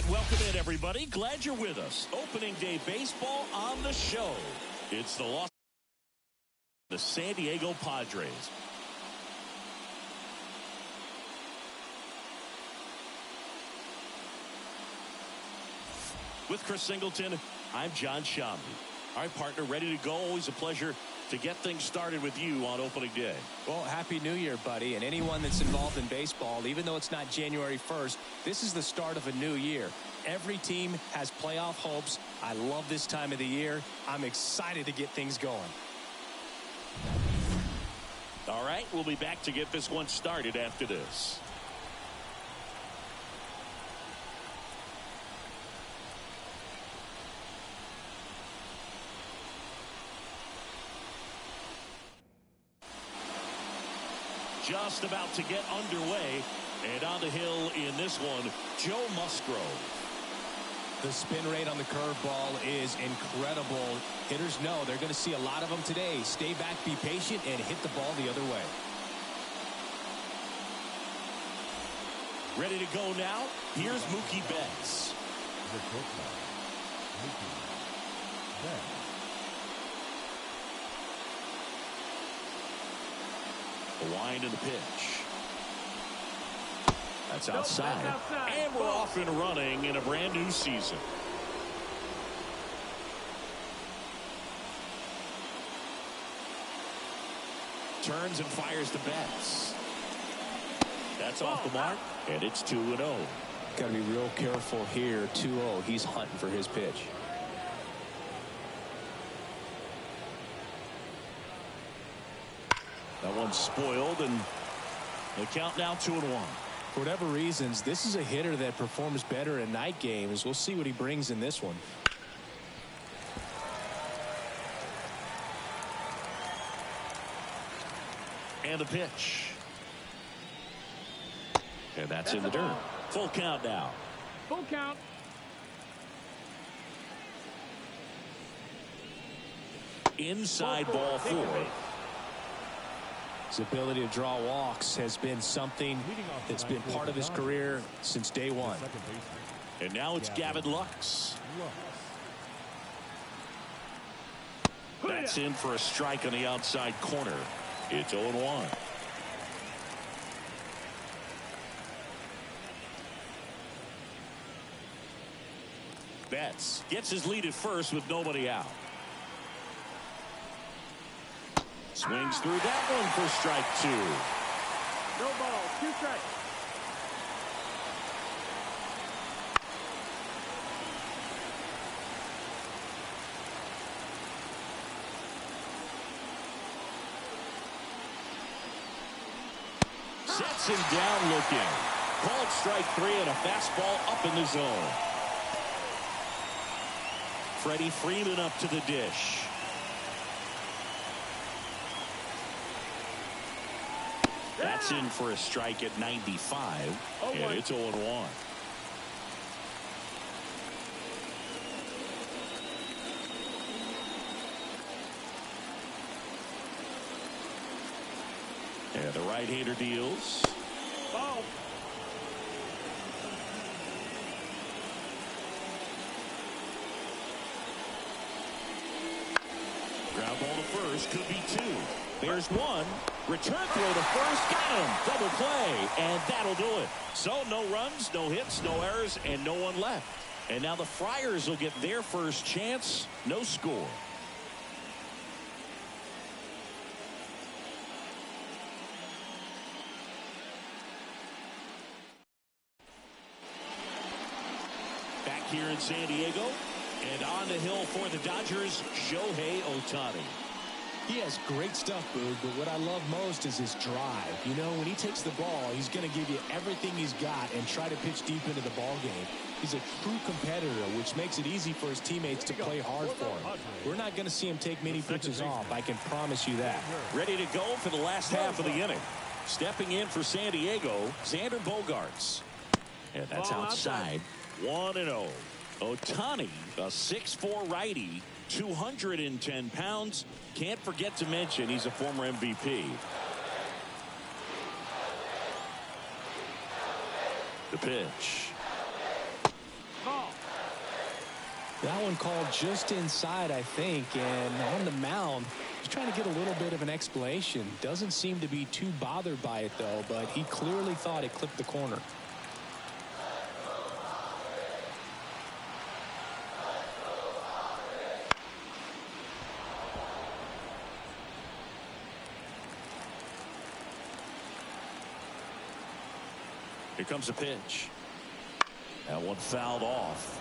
And welcome in, everybody. Glad you're with us. Opening day baseball on the show. It's the San Diego Padres. With Chris Singleton, I'm John Shambi. All right, partner, ready to go. Always a pleasure to get things started with you on opening day. Well, happy New Year, buddy. And anyone that's involved in baseball, even though it's not January 1st, this is the start of a new year. Every team has playoff hopes. I love this time of the year. I'm excited to get things going. All right, we'll be back to get this one started after this. Just about to get underway, and on the hill in this one, Joe Musgrove. The spin rate on the curveball is incredible. Hitters know they're going to see a lot of them today. Stay back, be patient, and hit the ball the other way. Ready to go now? Here's Mookie Betts. The wind and the pitch. That's outside. And we're off and running in a brand new season. Turns and fires to Betts. That's off the mark, and it's 2-0. Got to be real careful here. 2-0. He's hunting for his pitch. That one's spoiled, and the count now 2-1. For whatever reasons, this is a hitter that performs better in night games. We'll see what he brings in this one. And the pitch. And that's in the dirt. Full count now. Full count. Inside ball 4. His ability to draw walks has been something that's been part of his career since day one. And now it's Gavin Lux. That's in for a strike on the outside corner. It's 0-1. Betts gets his lead at first with nobody out. Swings through that one for strike 2. No ball, 2 strikes. Sets him down looking. Called strike 3 and a fastball up in the zone. Freddie Freeman up to the dish. That's in for a strike at 95, and it's 0-1. And the right-hander deals. Ball. Ground ball to first, could be 2. There's 1. Return throw to first, got him. Double play, and that'll do it. So no runs, no hits, no errors, and no one left. And now the Friars will get their first chance. No score. Back here in San Diego, and on the hill for the Dodgers, Shohei Ohtani. He has great stuff, Boog, but what I love most is his drive. You know, when he takes the ball, he's going to give you everything he's got and try to pitch deep into the ball game. He's a true competitor, which makes it easy for his teammates to play hard for him. We're not going to see him take many pitches off. I can promise you that. Ready to go for the last half of the inning. Stepping in for San Diego, Xander Bogaerts. And that's outside. 1-0. Ohtani, a 6'4" righty, 210 pounds. Can't forget to mention he's a former MVP. The pitch. That one called just inside, I think, and on the mound, he's trying to get a little bit of an explanation. Doesn't seem to be too bothered by it, though, but he clearly thought it clipped the corner. Here comes a pitch. That one fouled off.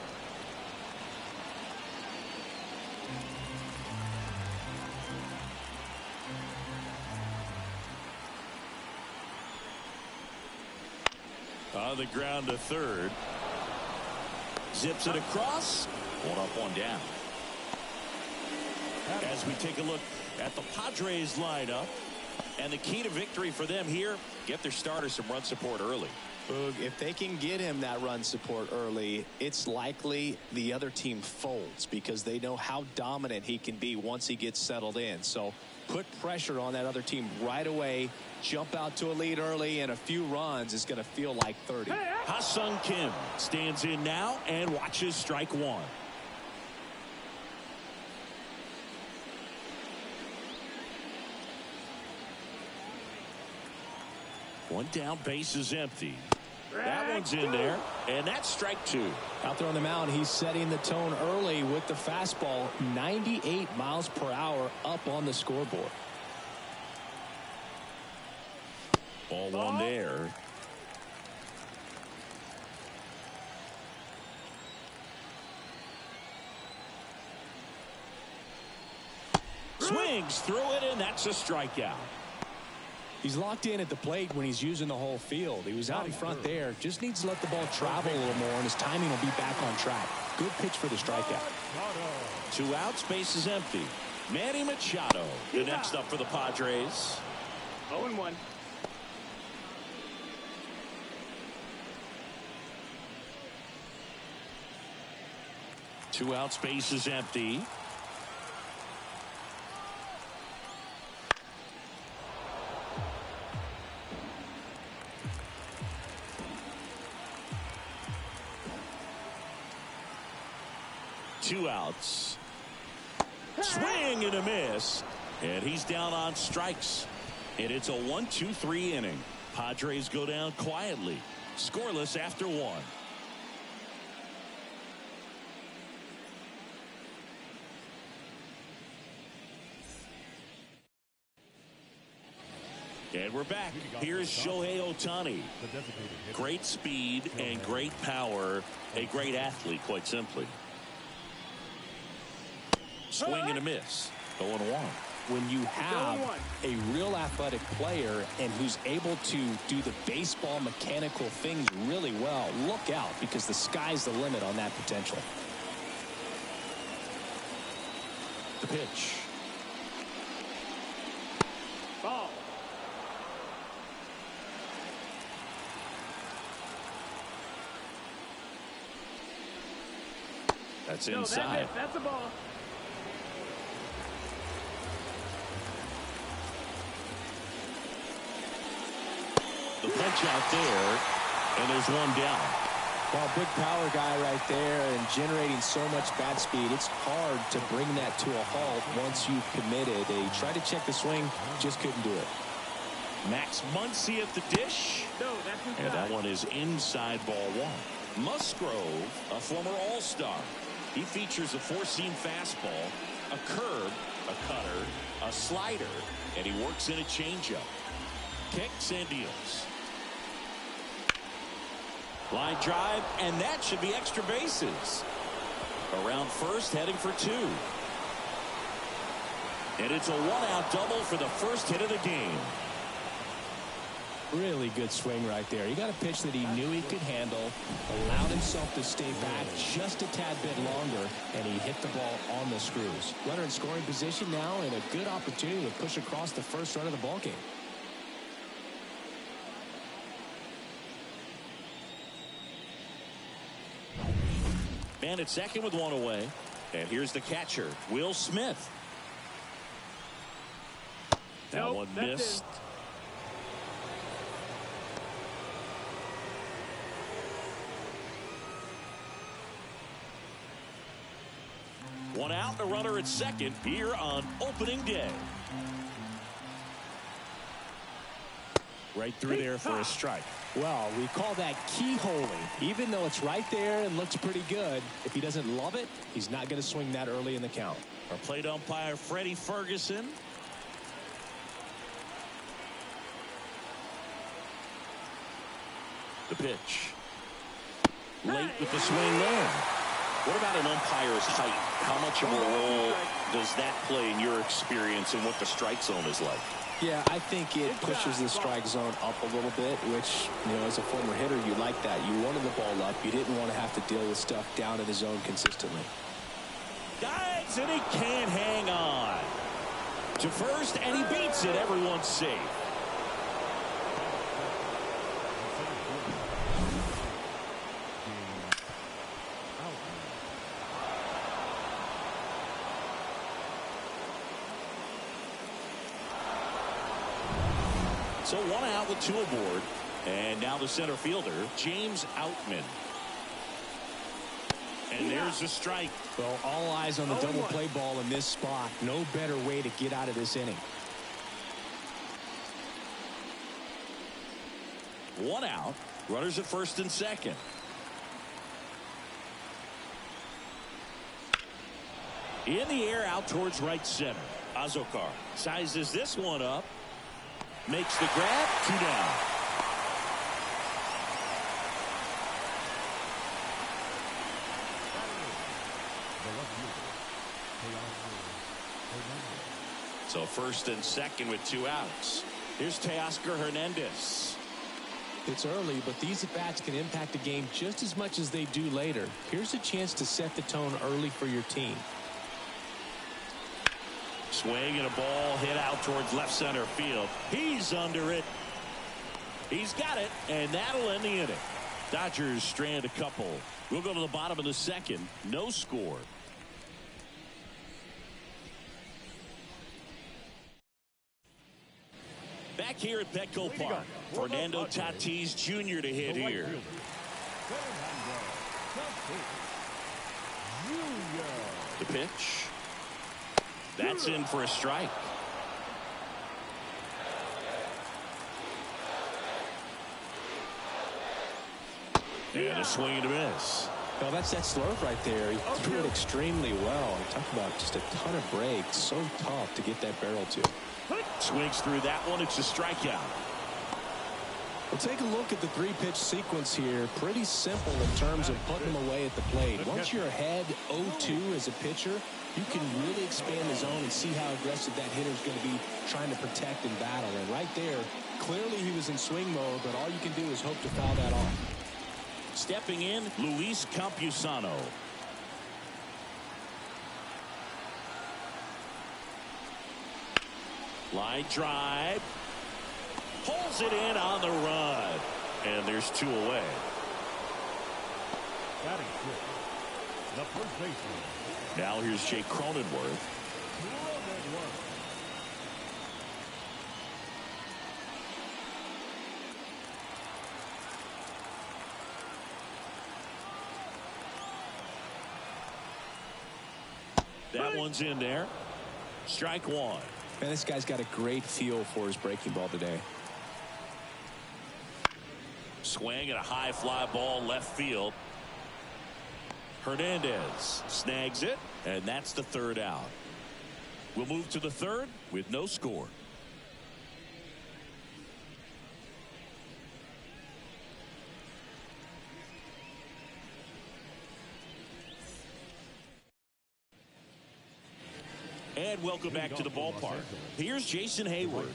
On the ground to third. Zips it across. One up, one down. As we take a look at the Padres lineup, and the key to victory for them here, get their starter some run support early. Boog, if they can get him that run support early, it's likely the other team folds because they know how dominant he can be once he gets settled in. So put pressure on that other team right away, jump out to a lead early, and a few runs is going to feel like 30. Ha-Sung Kim stands in now and watches strike one. One down, base is empty. That one's in there, and that's strike two. Out there on the mound, he's setting the tone early with the fastball, 98 miles per hour up on the scoreboard. Ball one there. Swings through it, and that's a strikeout. He's locked in at the plate when he's using the whole field. He was out in front there. Just needs to let the ball travel a little more, and his timing will be back on track. Good pitch for the strikeout. 2 outs, base is empty. Manny Machado, the next up for the Padres. 0-1. Two outs, base is empty. Two outs. Swing and a miss. And he's down on strikes. And it's a 1-2-3 inning. Padres go down quietly. Scoreless after one. And we're back. Here's Shohei Ohtani. Great speed and great power. A great athlete, quite simply. Swing and a miss. 0-1. When you have a real athletic player and who's able to do the baseball mechanical things really well, look out, because the sky's the limit on that potential. The pitch. Ball. That's inside. That's a ball. The punch out there, and there's one down. Well, big power guy right there and generating so much bat speed. It's hard to bring that to a halt once you've committed. They tried to check the swing, just couldn't do it. Max Muncy at the dish. No, that's inside. And that one is inside ball one. Musgrove, a former All-Star. He features a four-seam fastball, a curve, a cutter, a slider, and he works in a changeup. Kicks and deals. Line drive, and that should be extra bases. Around first, heading for two. And it's a one-out double for the first hit of the game. Really good swing right there. He got a pitch that he knew he could handle, allowed himself to stay back just a tad bit longer, and he hit the ball on the screws. Runner in scoring position now, and a good opportunity to push across the first run of the ballgame. Man at second with one away. And here's the catcher, Will Smith. That one missed. One out, a runner at second here on opening day. Right through there for a strike. Well, we call that keyholing. Even though it's right there and looks pretty good, if he doesn't love it, he's not going to swing that early in the count. Our plate umpire, Freddie Ferguson. The pitch. Late with the swing there. What about an umpire's height? How much of a role does that play in your experience and what the strike zone is like? Yeah, I think it pushes the strike zone up a little bit, which, you know, as a former hitter, you like that. You wanted the ball up. You didn't want to have to deal with stuff down in the zone consistently. Dives, and he can't hang on. To first, and he beats it. Everyone's safe. So one out with two aboard. And now the center fielder, James Outman. And there's a strike. Well, all eyes on the double play ball in this spot. No better way to get out of this inning. One out. Runners at first and second. In the air out towards right center. Azokar sizes this one up. Makes the grab. 2 down. So first and second with 2 outs. Here's Teoscar Hernandez. It's early, but these at-bats can impact the game just as much as they do later. Here's a chance to set the tone early for your team. Swing and a ball hit out towards left center field. He's under it. He's got it, and that'll end the inning. Dodgers strand a couple. We'll go to the bottom of the second. No score. Back here at Petco Park, Fernando Tatis Jr. to hit here. The pitch. That's in for a strike. And a swing and a miss. Well, that's that slurve right there. He threw it extremely well. Talk about just a ton of breaks. So tough to get that barrel to. Swings through that one. It's a strikeout. Well, take a look at the 3-pitch sequence here. Pretty simple in terms of putting them away at the plate. Once you're ahead 0-2 as a pitcher, you can really expand the zone and see how aggressive that hitter is going to be trying to protect and battle. And right there, clearly he was in swing mode, but all you can do is hope to foul that off. Stepping in, Luis Campusano. Line drive. Pulls it in on the run. And there's 2 away. The first baseman. Now here's Jake Cronenworth. That one's in there. Strike 1. Man, this guy's got a great feel for his breaking ball today. Swing and a high fly ball left field. Hernandez snags it, and that's the 3rd out. We'll move to the 3rd with no score. And welcome back to the ballpark. Here's Jason Hayward.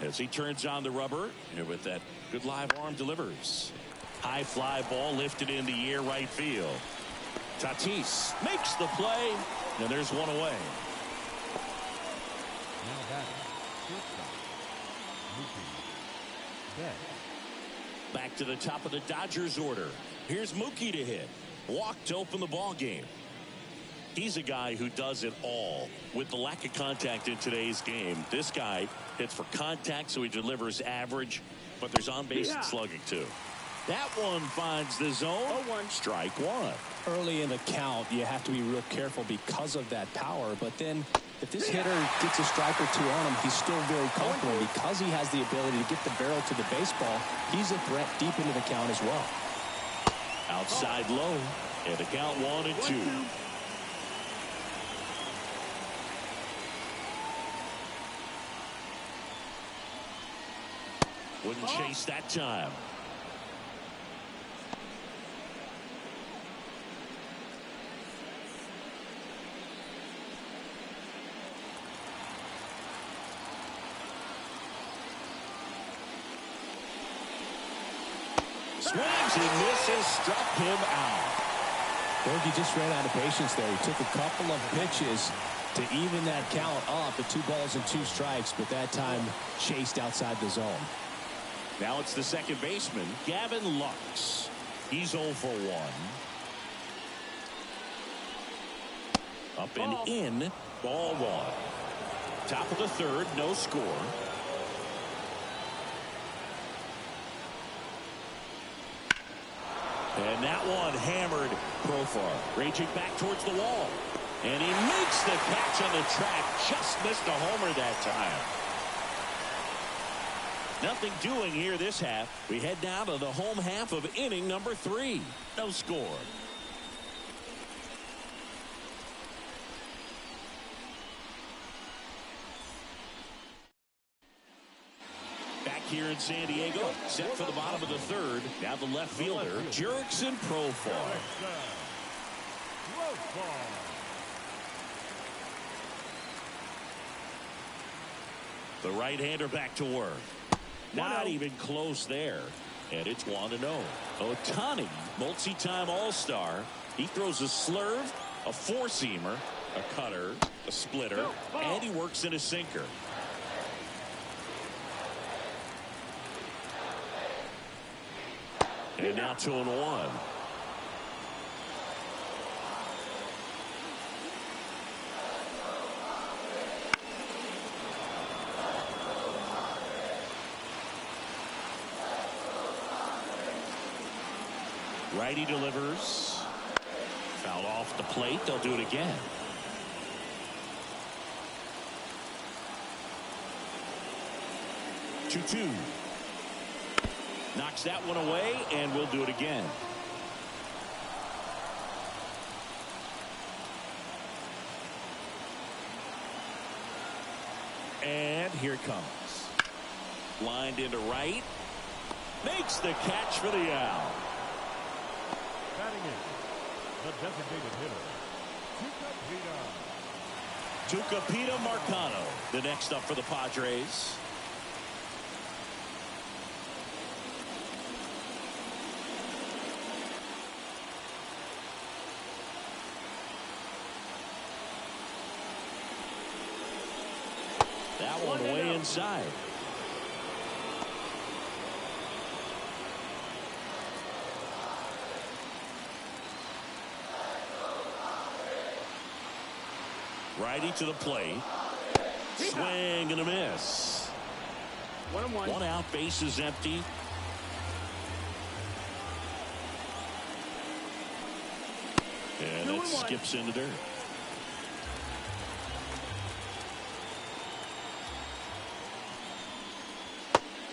As he turns on the rubber, and with that good live arm delivers. High fly ball lifted in the air right field. Tatis makes the play, and there's one away. Back to the top of the Dodgers order. Here's Mookie to hit. Walk to open the ball game. He's a guy who does it all. With the lack of contact in today's game, this guy hits for contact, so he delivers average, but there's on-base slugging too. That one finds the zone. 0-1. Strike one. Early in the count, you have to be real careful because of that power. But then if this hitter gets a strike or two on him, he's still very comfortable. Because he has the ability to get the barrel to the baseball, he's a threat deep into the count as well. Outside low. And the count 1-2. Wouldn't chase that time. Swings and misses, struck him out. He just ran out of patience there. He took a couple of pitches to even that count up at 2 balls and 2 strikes, but that time chased outside the zone. Now it's the second baseman, Gavin Lux. He's 0 for 1. Up and in, ball 1. Top of the third, no score. And that one hammered Profar, raging back towards the wall. And he makes the catch on the track. Just missed a homer that time. Nothing doing here this half. We head down to the home half of inning number 3. No score. Back here in San Diego, set for the bottom of the third. Now the left fielder, Jurickson Profar. The right-hander back to work. Not even close there. And it's 1-0. Ohtani, multi-time All-Star. He throws a slurve, a four-seamer, a cutter, a splitter, and he works in a sinker. And now 2-1. Righty delivers. Foul off the plate. They'll do it again. Two. Knocks that one away, and we'll do it again. And here it comes. Lined into right. Makes the catch for the out. Batting in, the designated hitter, Tucupita Marcano, the next up for the Padres. That one way inside. Righty to the plate. Swing and a miss. 1-1. One out, base is empty. And it skips in the dirt.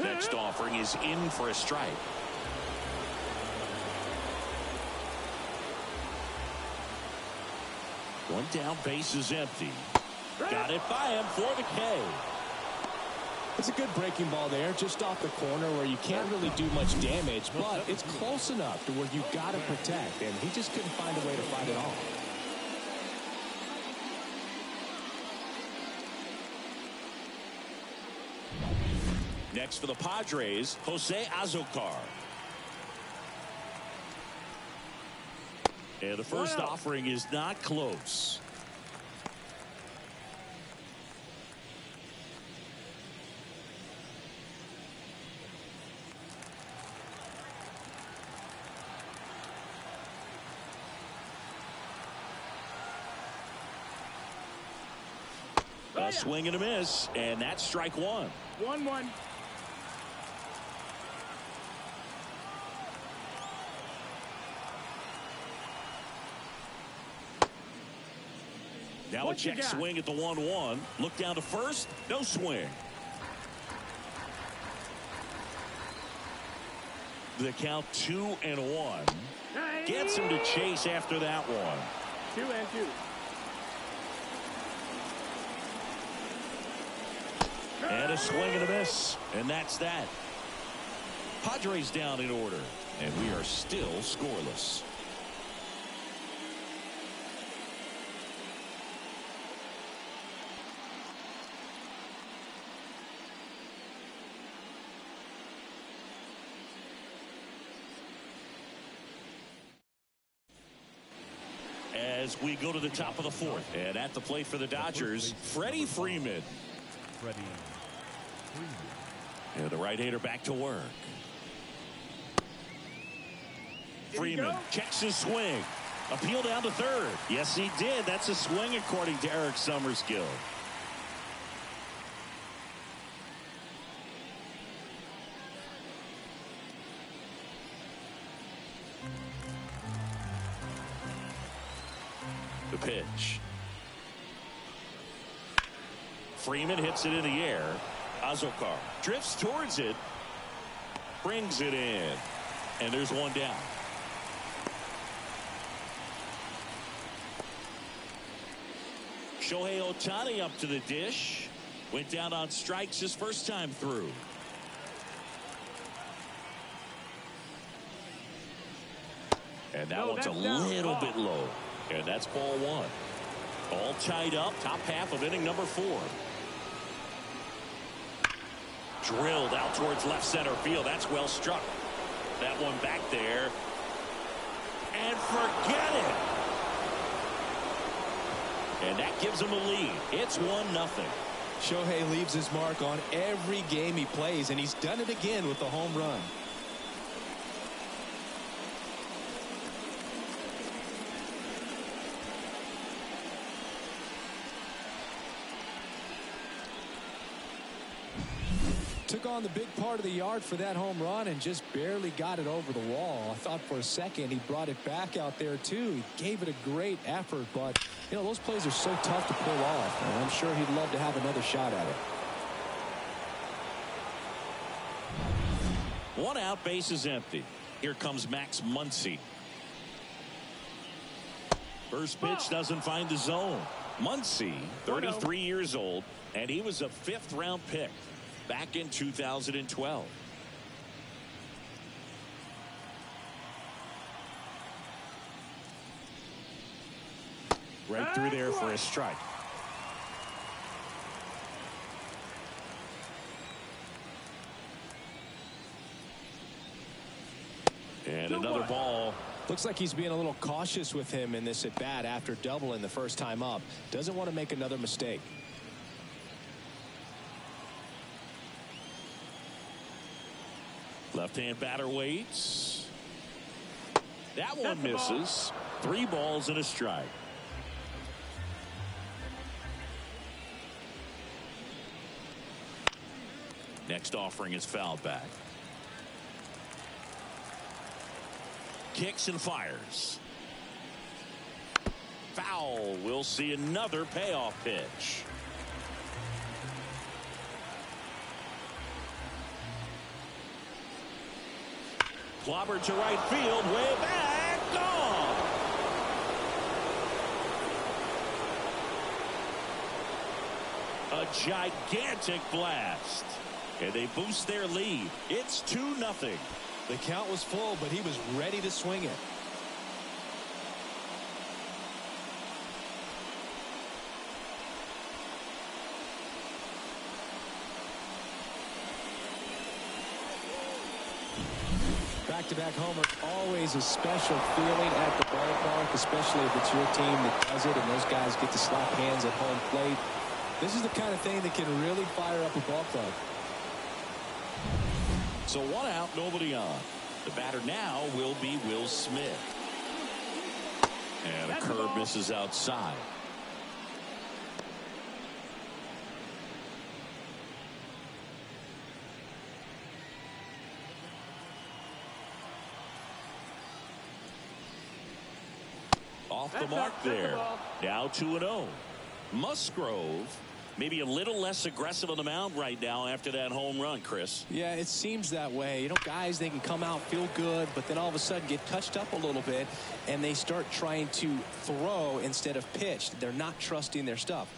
Next offering is in for a strike. One down, base is empty. Got it by him for the K. It's a good breaking ball there, just off the corner where you can't really do much damage, but it's close enough to where you've got to protect, and he just couldn't find a way to fight it off. Next for the Padres, Jose Azocar. And the first offering is not close. A swing and a miss, and that's strike one. 1-1. Now a check swing at the 1-1. Look down to first. No swing. The count 2-1. Gets him to chase after that one. 2-2. And a swing and a miss. And that's that. Padres down in order. And we are still scoreless. As we go to the top of the fourth. And at the plate for the Dodgers, Freddie Freeman. And the right-hander back to work. Freeman checks his swing. Appeal down to third. Yes, he did. That's a swing according to Eric Summerskill. The pitch. Freeman hits it in the air. Azokar drifts towards it. Brings it in. And there's one down. Shohei Ohtani up to the dish. Went down on strikes his first time through. And that one's a little bit low. And that's ball one. All tied up. Top half of inning number 4. Drilled out towards left center field. That's well struck. That one back there. And forget it. And that gives him a lead. It's 1-0. Shohei leaves his mark on every game he plays, and he's done it again with the home run. Took on the big part of the yard for that home run and just barely got it over the wall. I thought for a second he brought it back out there too. He gave it a great effort, but you know, those plays are so tough to pull off, and I'm sure he'd love to have another shot at it. 1 out, base is empty. Here comes Max Muncy. First pitch doesn't find the zone. Muncy, 33 years old, and he was a 5th round pick back in 2012. Right through there for a strike. And another ball. Looks like he's being a little cautious with him in this at bat after doubling the first time up. Doesn't want to make another mistake. Left-hand batter waits. That one misses. 3 balls and a strike. Next offering is fouled back. Kicks and fires. Foul. We'll see another payoff pitch. Clobbered to right field, way back, gone. A gigantic blast. And they boost their lead. It's 2-0. The count was full, but he was ready to swing it. Back-to-back homers, always a special feeling at the ballpark, especially if it's your team that does it and those guys get to slap hands at home plate. This is the kind of thing that can really fire up a ball club. So 1 out, nobody on. The batter now will be Will Smith. And a curve misses outside. Off the mark there. Now 2-0. Musgrove maybe a little less aggressive on the mound right now after that home run, Chris. Yeah, it seems that way. You know, guys, they can come out, feel good, but then all of a sudden get touched up a little bit, and they start trying to throw instead of pitch. They're not trusting their stuff.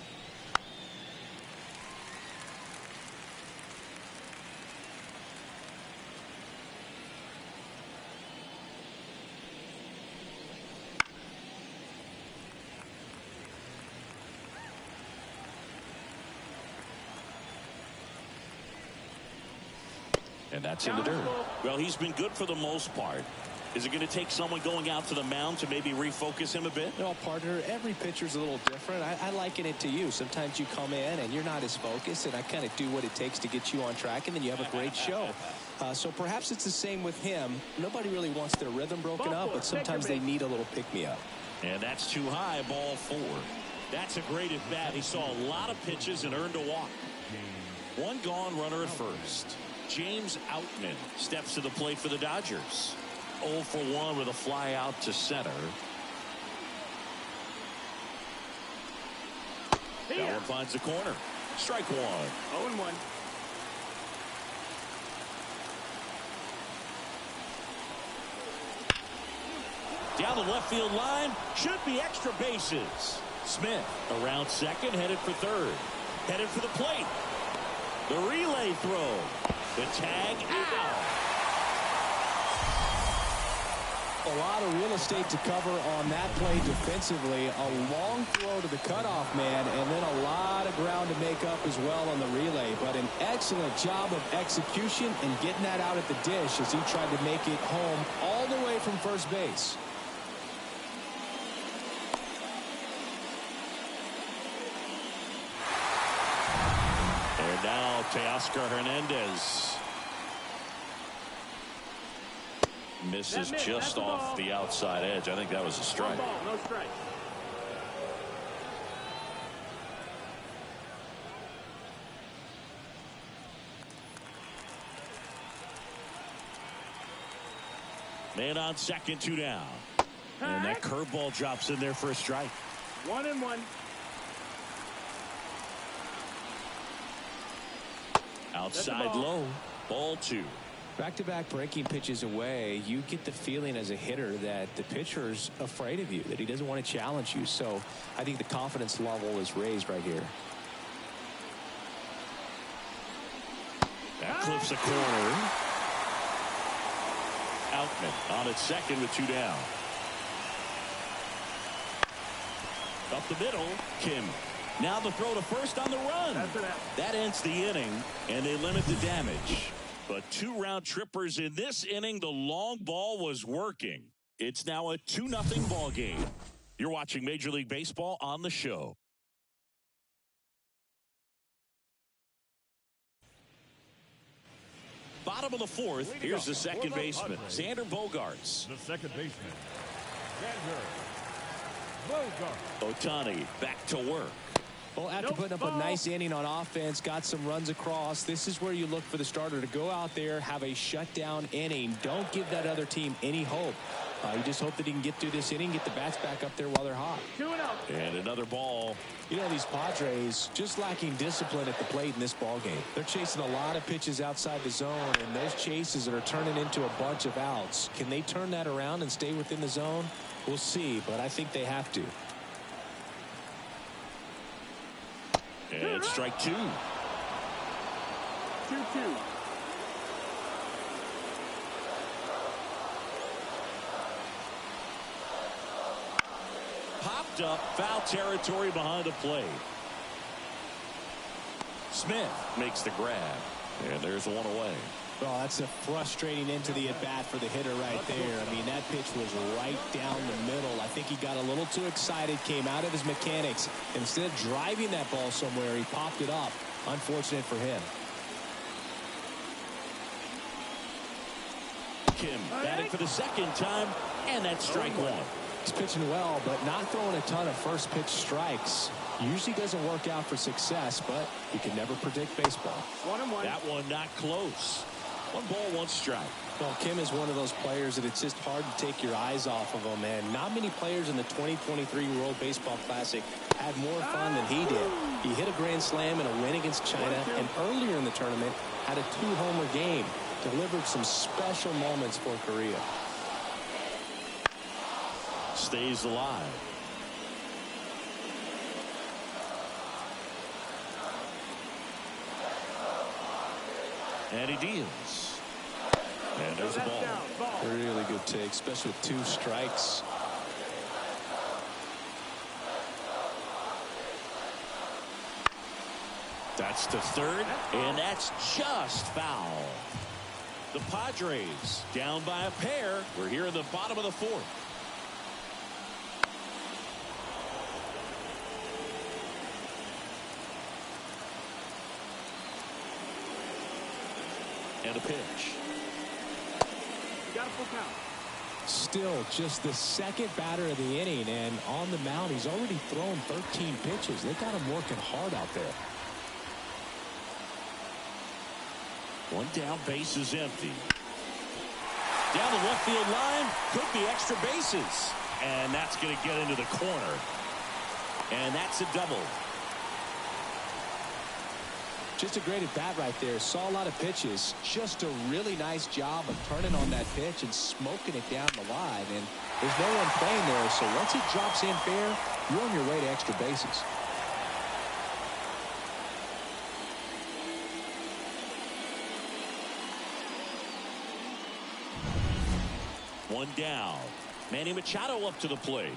And that's in the dirt. Well, he's been good for the most part. Is it going to take someone going out to the mound to maybe refocus him a bit? No, partner, every pitcher's a little different. I liken it to you. Sometimes you come in and you're not as focused, and I kind of do what it takes to get you on track, and then you have a great show. So perhaps it's the same with him. Nobody really wants their rhythm broken up, but sometimes they need a little pick-me-up. And that's too high, ball 4. That's a great at-bat. He saw a lot of pitches and earned a walk. One gone, runner at first. James Outman steps to the plate for the Dodgers. 0 for 1 with a fly out to center. That one finds the corner. Strike 1. 0-1. Down the left field line. Should be extra bases. Smith around second, headed for third. Headed for the plate. The relay throw. The tag out. A lot of real estate to cover on that play defensively. A long throw to the cutoff man, and then a lot of ground to make up as well on the relay. But an excellent job of execution and getting that out at the dish as he tried to make it home all the way from first base. And now Teoscar Hernandez. Misses just off the outside edge. I think that was a strike. 1 ball, no strikes. Man on second, 2 down. And that curveball drops in there for a strike. 1-1. Outside low. Ball 2. Back-to-back breaking pitches away, you get the feeling as a hitter that the pitcher's afraid of you, that he doesn't want to challenge you. So I think the confidence level is raised right here. That clips a corner. Outman on its second with 2 down. Up the middle, Kim. Now the throw to first on the run. That ends the inning, and they limit the damage. But 2 round trippers in this inning. The long ball was working. It's now a 2-0 ball game. You're watching Major League Baseball on the show. Bottom of the 4th. Here's the second baseman, Xander Bogaerts. The second baseman, Xander Bogaerts. Ohtani back to work. Well, after putting up a nice inning on offense, got some runs across, this is where you look for the starter to go out there, have a shutdown inning. Don't give that other team any hope. You just hope that he can get through this inning, get the bats back up there while they're hot. 2-0. And another ball. You know, these Padres just lacking discipline at the plate in this ball game. They're chasing a lot of pitches outside the zone, and those chases are turning into a bunch of outs. Can they turn that around and stay within the zone? We'll see, but I think they have to. And strike 2. 2-2. Popped up, foul territory behind the plate. Smith makes the grab, and there's 1 away. Oh, that's a frustrating end to the at-bat for the hitter right there. I mean, that pitch was right down the middle. I think he got a little too excited, came out of his mechanics. Instead of driving that ball somewhere, he popped it up. Unfortunate for him. Kim batting for the second time, and that's strike 1. He's pitching well, but not throwing a ton of first pitch strikes. Usually doesn't work out for success, but you can never predict baseball. 1-1. That one not close. 1 ball, 1 strike. Well, Kim is one of those players that it's just hard to take your eyes off of him, and not many players in the 2023 World Baseball Classic had more fun than he did. He hit a grand slam in a win against China, and earlier in the tournament had a 2-homer game. Delivered some special moments for Korea. Stays alive. And he deals. And there's a ball. Really good take, especially with 2 strikes. That's to third, and that's just foul. The Padres down by a pair. We're here in the bottom of the 4th. And a pitch. Got a full count. Still just the 2nd batter of the inning, and on the mound he's already thrown 13 pitches. They got him working hard out there. 1 down, base is empty. Down the left field line, could be extra bases. And that's going to get into the corner. And that's a double. Just a great at bat right there. Saw a lot of pitches. Just a really nice job of turning on that pitch and smoking it down the line. And there's no one playing there, so once it drops in fair, you're on your way to extra bases. One down. Manny Machado up to the plate.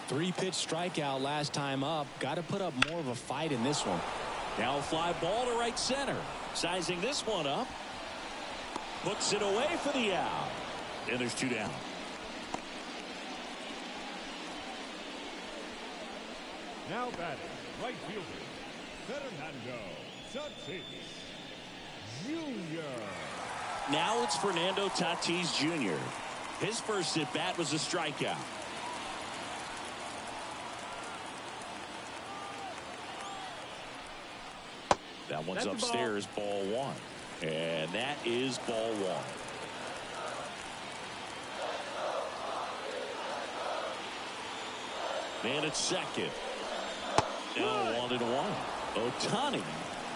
3-pitch strikeout last time up. Got to put up more of a fight in this one. Now a fly ball to right center. Sizing this one up. Puts it away for the out. And there's 2 down. Now batting, right fielder, Fernando Tatis Jr. Now it's Fernando Tatis Jr. His first at bat was a strikeout. That one's upstairs, ball 1. And that is ball 1. Man at second. Now 1-1. Ohtani,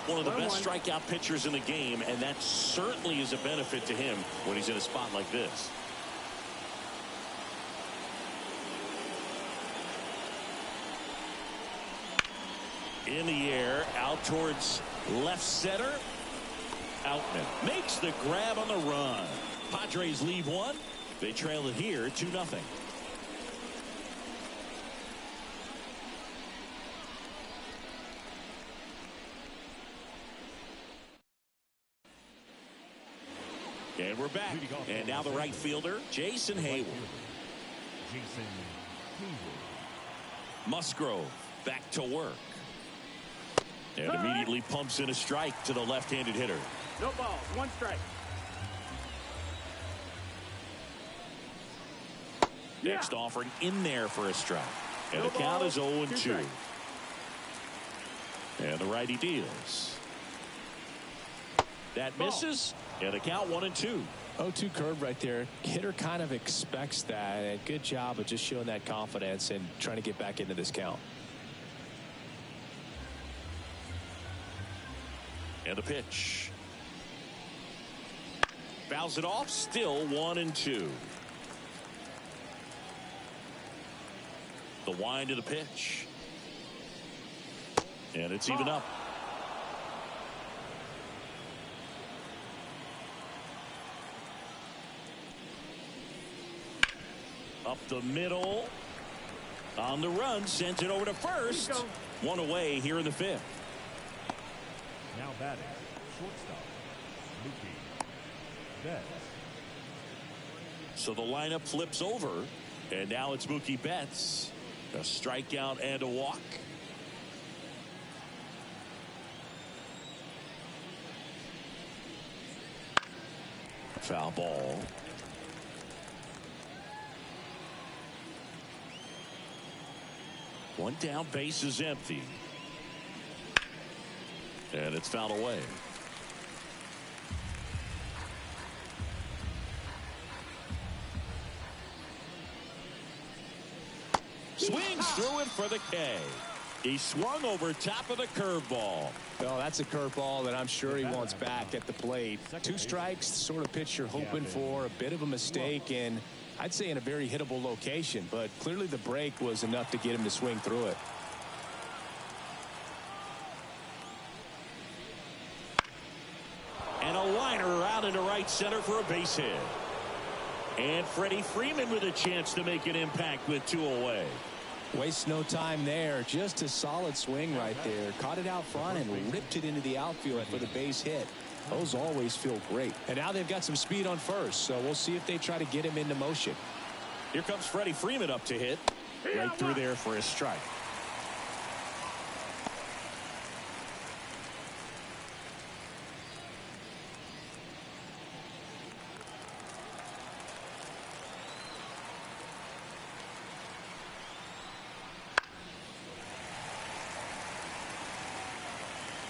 one of the best strikeout pitchers in the game, and that certainly is a benefit to him when he's in a spot like this. In the air, out towards left center. Outman makes the grab on the run. Padres leave 1. They trail it here 2-0. And we're back. And now the right fielder, Jason Hayward. Jason Hayward. Musgrove back to work. And immediately pumps in a strike to the left-handed hitter. No balls, 1 strike. Next offering in there for a strike. And the count is 0-2. And the righty deals. That misses. And the count 1-2. 0-2 curve right there. Hitter kind of expects that. And good job of just showing that confidence and trying to get back into this count. And the pitch. Fouls it off. Still 1-2. The wind to the pitch. And it's even up. Up the middle. On the run. Sends it over to first. 1 away here in the 5th. Now batting, shortstop, Mookie Betts. So the lineup flips over, and now it's Mookie Betts. A strikeout and a walk. Foul ball. One down, base is empty. And it's fouled away. Swings through it for the K. He swung over top of the curveball. Well, that's a curveball that I'm sure he wants back at the plate. 2 strikes, sort of pitch you're hoping for. A bit of a mistake, and I'd say in a very hittable location. But clearly the break was enough to get him to swing through it. And a liner out into right center for a base hit. And Freddie Freeman with a chance to make an impact with 2 away. Waste no time there. Just a solid swing right there. Caught it out front and ripped it into the outfield for the base hit. Those always feel great. And now they've got some speed on first, so we'll see if they try to get him into motion. Here comes Freddie Freeman up to hit. Right through there for a strike.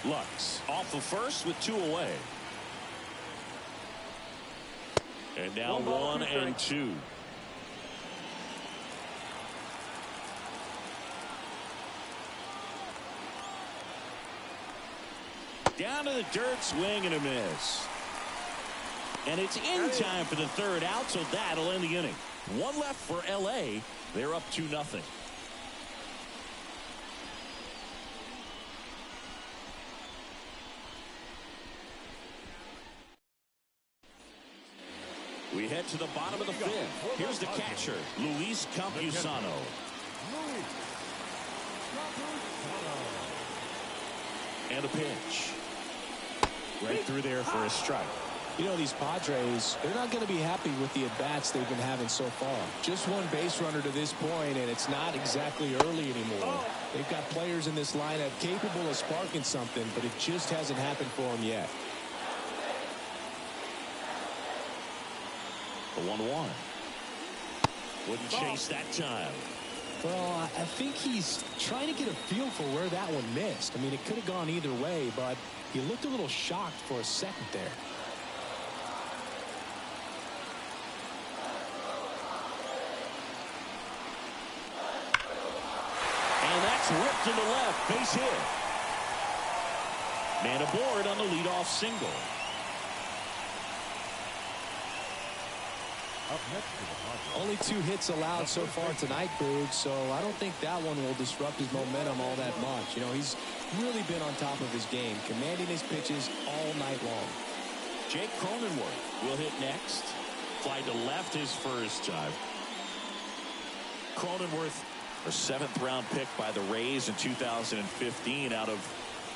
Lux off the first with 2 away. And now 1 and 2. Down to the dirt, swing and a miss. And it's in time for the 3rd out, so that'll end the inning. 1 left for LA. They're up 2-0. We head to the bottom of the 5th. Here's the catcher, Luis Campusano. And a pitch. Right through there for a strike. You know, these Padres, they're not going to be happy with the at-bats they've been having so far. Just 1 base runner to this point, and it's not exactly early anymore. They've got players in this lineup capable of sparking something, but it just hasn't happened for them yet. The 1-1. Wouldn't chase that time. Well, I think he's trying to get a feel for where that one missed. I mean, it could have gone either way, but he looked a little shocked for a second there. And that's ripped to the left. Base hit. Man aboard on the leadoff single. Up next to the Padres. Only 2 hits allowed so far tonight, Boog, so I don't think that one will disrupt his momentum all that much. You know, he's really been on top of his game, commanding his pitches all night long. Jake Cronenworth will hit next. Fly to left his first time. Cronenworth, a 7th round pick by the Rays in 2015 out of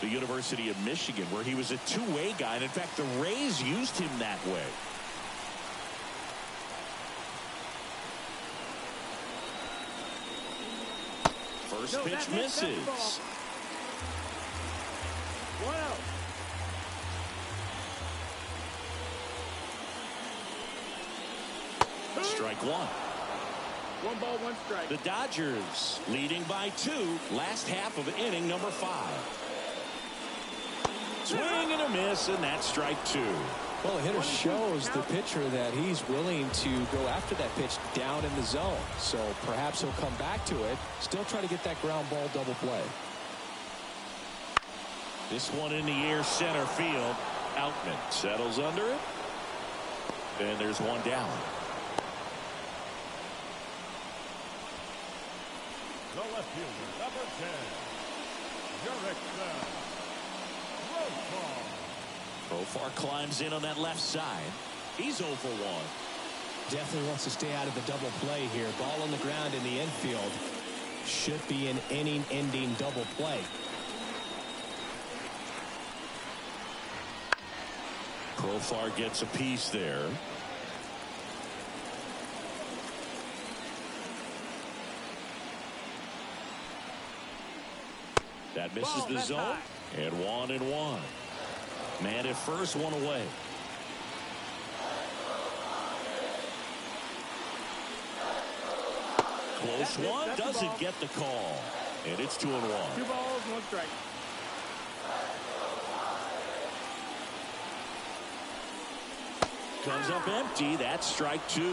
the University of Michigan, where he was a 2-way guy. And in fact, the Rays used him that way. First pitch misses. 1 out. Strike 1. 1 ball, 1 strike. The Dodgers leading by 2. Last half of inning number 5. Swing and a miss, and that's strike 2. Well, the hitter shows the pitcher that he's willing to go after that pitch down in the zone. So perhaps he'll come back to it. Still try to get that ground ball double play. This one in the air, center field. Outman settles under it. And there's 1 down. The left fielder, number 10, Jurickson. Profar climbs in on that left side. He's 0 for 1. Definitely wants to stay out of the double play here. Ball on the ground in the infield. Should be an inning-ending double play. Profar gets a piece there. That misses the zone. And 1-1. Man at first, 1 away. Close one, doesn't get the call. And it's 2-1. 2 balls, 1 strike. Comes up empty. That's strike 2. 2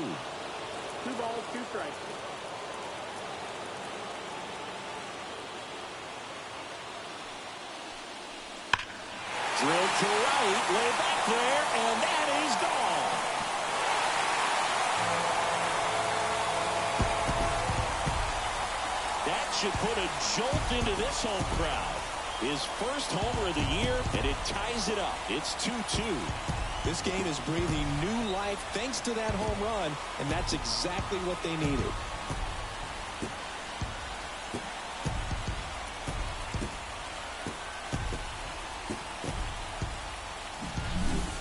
balls, 2 strikes. Drilled to right, way back there, and that is gone. That should put a jolt into this home crowd. His first homer of the year, and it ties it up. It's 2-2. This game is breathing new life thanks to that home run, and that's exactly what they needed.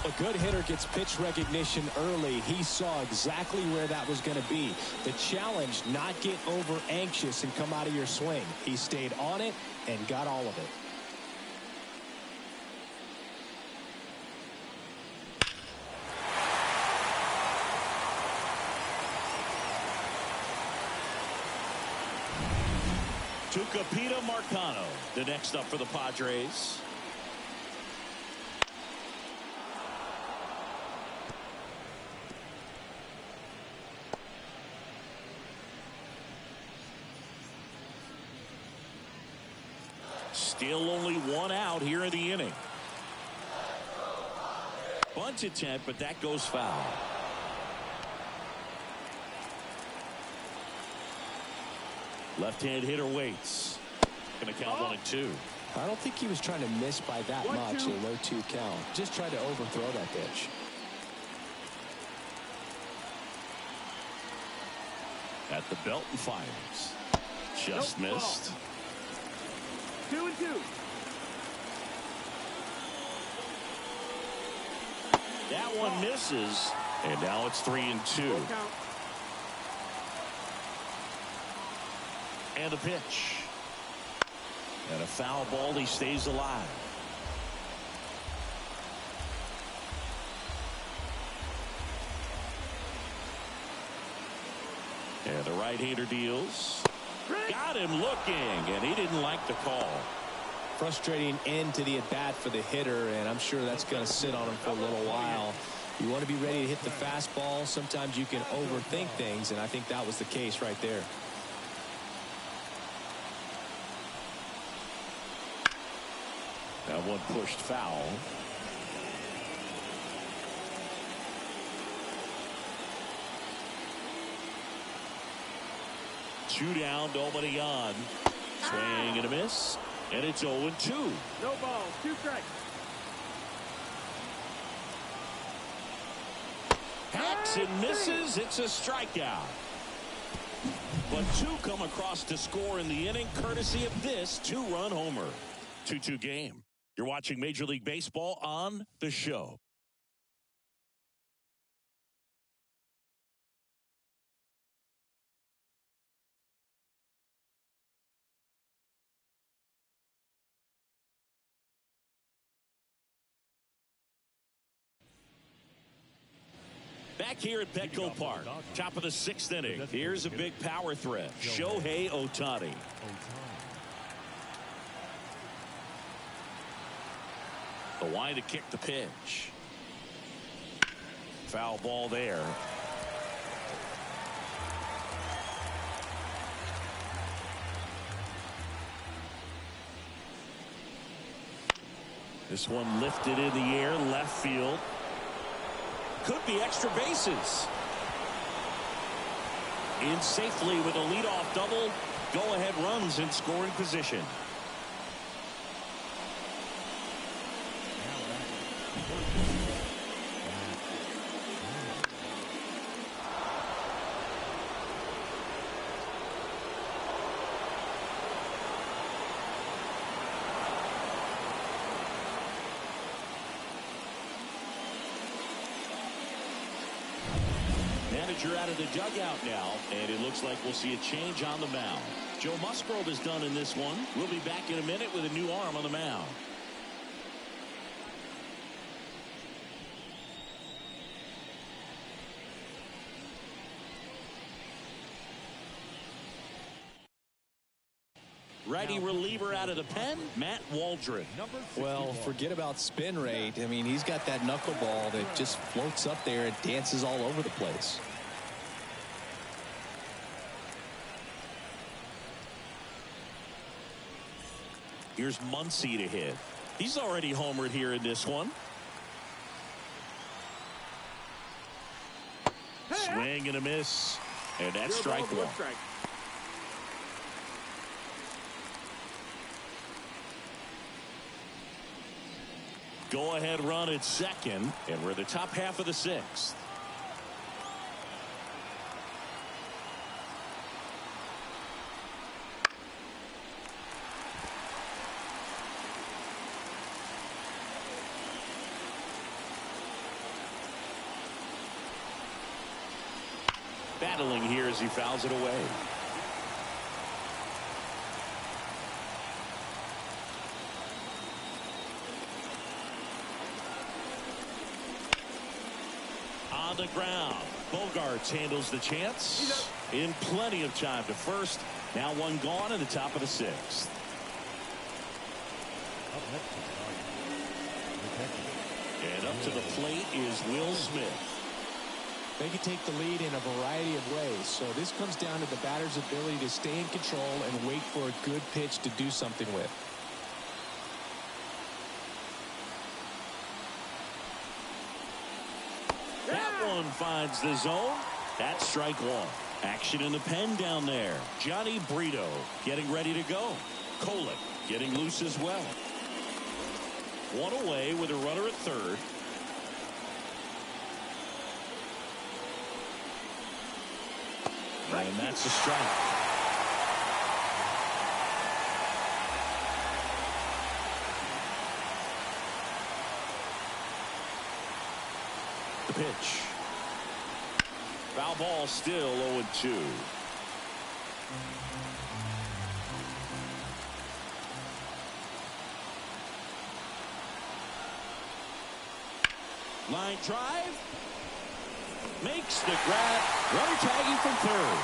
A good hitter gets pitch recognition early. He saw exactly where that was going to be. The challenge, not get over anxious and come out of your swing. He stayed on it and got all of it. Tucupita Marcano, the next up for the Padres. Still only one out here in the inning. Bunt attempt, but that goes foul. Left-hand hitter waits. Going to count 1-2. I don't think he was trying to miss by that much. A 1-2 count. Just tried to overthrow that pitch. At the belt and fires. Just missed. 2-2. That one misses. And now it's 3-2. And a pitch. And a foul ball. He stays alive. And the right-hander deals. Got him looking, and he didn't like the call. Frustrating end to the at-bat for the hitter, and I'm sure that's going to sit on him for a little while. You want to be ready to hit the fastball. Sometimes you can overthink things, and I think that was the case right there. That one pushed foul. Two down, nobody on. Swing and a miss. And it's 0-2. No ball, 2 strikes. Hacks and misses. It's a strikeout. But 2 come across to score in the inning, courtesy of this 2-run homer. 2-2 game. You're watching Major League Baseball on The Show. Back here at Petco Park, top of the 6th inning. Here's a big power threat. Shohei Ohtani. The line to kick the pitch. Foul ball there. This one lifted in the air, left field. Could be extra bases. In safely with a leadoff double. Go-ahead runs in scoring position. Manager out of the dugout now, and it looks like we'll see a change on the mound. Joe Musgrove is done in this one. We'll be back in a minute with a new arm on the mound. Righty reliever out of the pen, Matt Waldron. Well, forget about spin rate. I mean, he's got that knuckleball that just floats up there and dances all over the place. Here's Muncy to hit. He's already homered here in this one. Swing and a miss. And that's strike one. Go ahead run at second, and we're in the top half of the sixth. Battling here as he fouls it away. On the ground, Bogaerts handles the chance in plenty of time to first. Now one gone in the top of the sixth. And up to the plate is Will Smith. They can take the lead in a variety of ways, so this comes down to the batter's ability to stay in control and wait for a good pitch to do something with. That one finds the zone. That's strike one. Action in the pen down there. Johnny Brito getting ready to go. Kolek getting loose as well. One away with a runner at third. And that's a strike. The pitch. Foul ball, still 0-2. Line drive. Makes the grab. Runner tagging from third.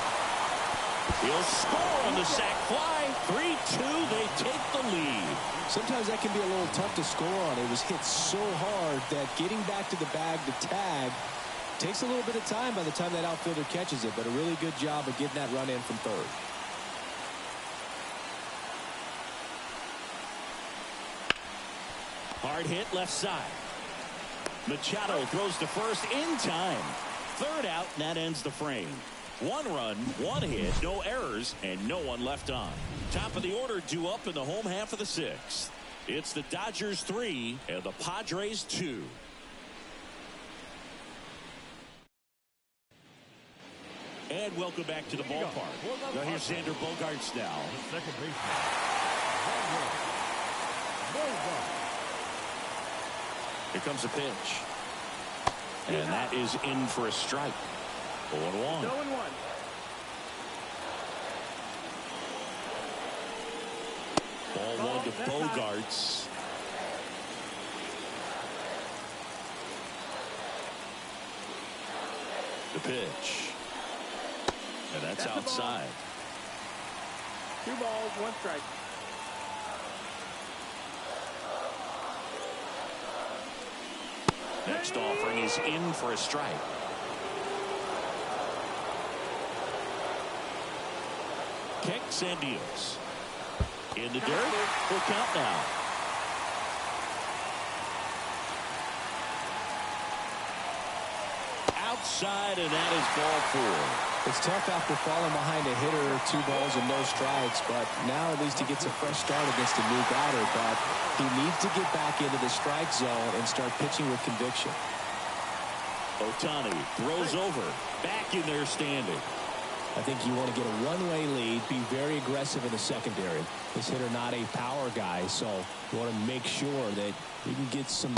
He'll score on the sac fly. 3-2. They take the lead. Sometimes that can be a little tough to score on. It was hit so hard that getting back to the bag to tag takes a little bit of time by the time that outfielder catches it. But a really good job of getting that run in from third. Hard hit left side. Machado throws to first in time. Third out, and that ends the frame. One run, one hit, no errors, and no one left on. Top of the order due up in the home half of the sixth. It's the Dodgers 3 and the Padres 2. And welcome back to the ballpark. Now here's Xander Bogaerts now. Second baseman. Here comes a pitch. And that is in for a strike. 0-1. 0-1. Ball one to Bogaerts. The pitch. And that's outside. 2 balls, 1 strike. Next offering is in for a strike. Kicks and deals. In the dirt. Full count now. Outside, and that is ball 4. It's tough after falling behind a hitter, 2 balls and no strikes, but now at least he gets a fresh start against a new batter. But he needs to get back into the strike zone and start pitching with conviction. Ohtani throws over, back in there standing. I think you want to get a one-way lead, be very aggressive in the secondary. This hitter not a power guy, so you want to make sure that you can get some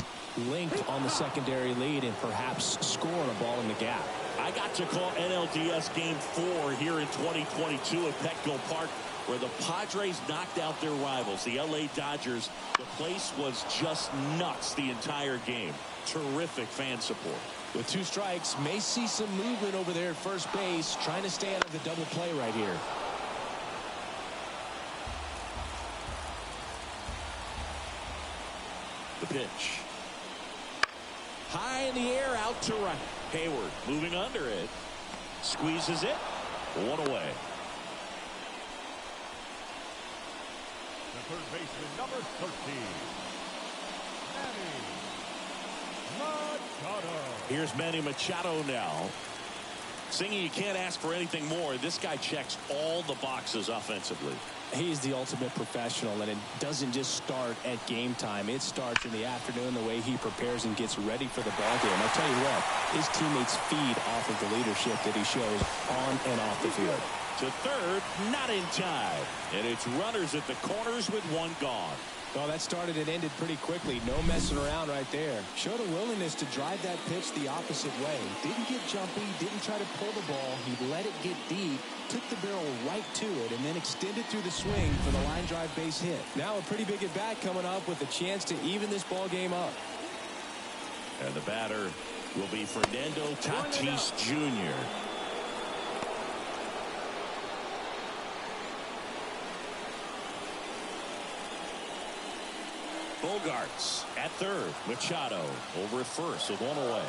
length on the secondary lead and perhaps score on a ball in the gap. I got to call NLDS Game 4 here in 2022 at Petco Park, where the Padres knocked out their rivals, the LA Dodgers. The place was just nuts the entire game. Terrific fan support. With 2 strikes, may see some movement over there at first base, trying to stay out of the double play right here. The pitch. High in the air, out to right. Hayward moving under it. Squeezes it. 1 away. The third baseman, number 13. Here's Manny Machado now. Singing, you can't ask for anything more. This guy checks all the boxes offensively. He's the ultimate professional, and it doesn't just start at game time. It starts in the afternoon, the way he prepares and gets ready for the ball game. I'll tell you what, his teammates feed off of the leadership that he shows on and off the field. To third, not in time. And it's runners at the corners with one gone. Well, that started and ended pretty quickly. No messing around right there. Showed a willingness to drive that pitch the opposite way. Didn't get jumpy, didn't try to pull the ball. He let it get deep, took the barrel right to it, and then extended through the swing for the line drive base hit. Now a pretty big at bat coming up with a chance to even this ball game up. And the batter will be Fernando Tatis Jr. Bogarts at third. Machado over at first with one away.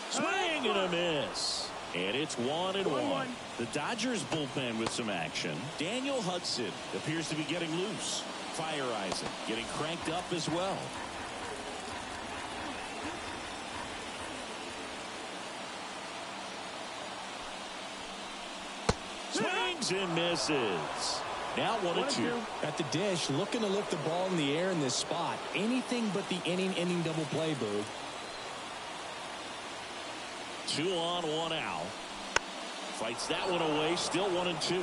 Swing and a miss. And it's 1-1. The Dodgers bullpen with some action. Daniel Hudson appears to be getting loose. Fire Isaac getting cranked up as well. Swings and misses. Now 1-2. At the dish, looking to lift the ball in the air in this spot. Anything but the inning double play, Boog. 2 on, 1 out. Fights that one away. Still 1-2.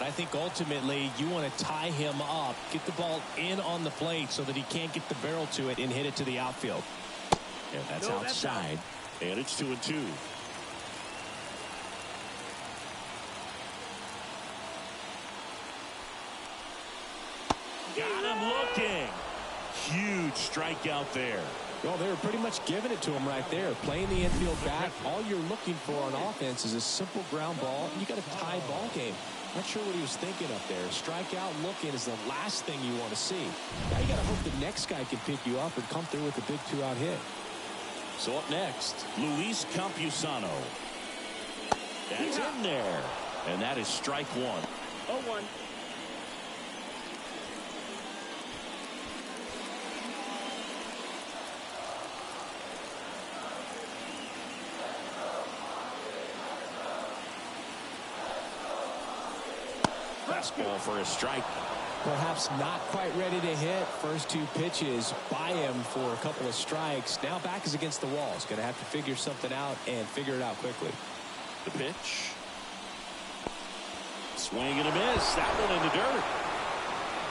I think ultimately you want to tie him up, get the ball in on the plate so that he can't get the barrel to it and hit it to the outfield. And that's outside. And it's 2-2. Got him looking. Huge strikeout there. Well, they were pretty much giving it to him right there. Playing the infield back. All you're looking for on offense is a simple ground ball. You got a tie ball game. Not sure what he was thinking up there. Strikeout looking is the last thing you want to see. Now you got to hope the next guy can pick you up and come through with a big 2-out hit. So up next, Luis Campusano. That's in there. And that is strike one. 0-1. Fastball for a strike. Perhaps not quite ready to hit. First 2 pitches by him for a couple of strikes. Now back is against the wall. He's going to have to figure something out and figure it out quickly. The pitch. Swing and a miss. That one in the dirt.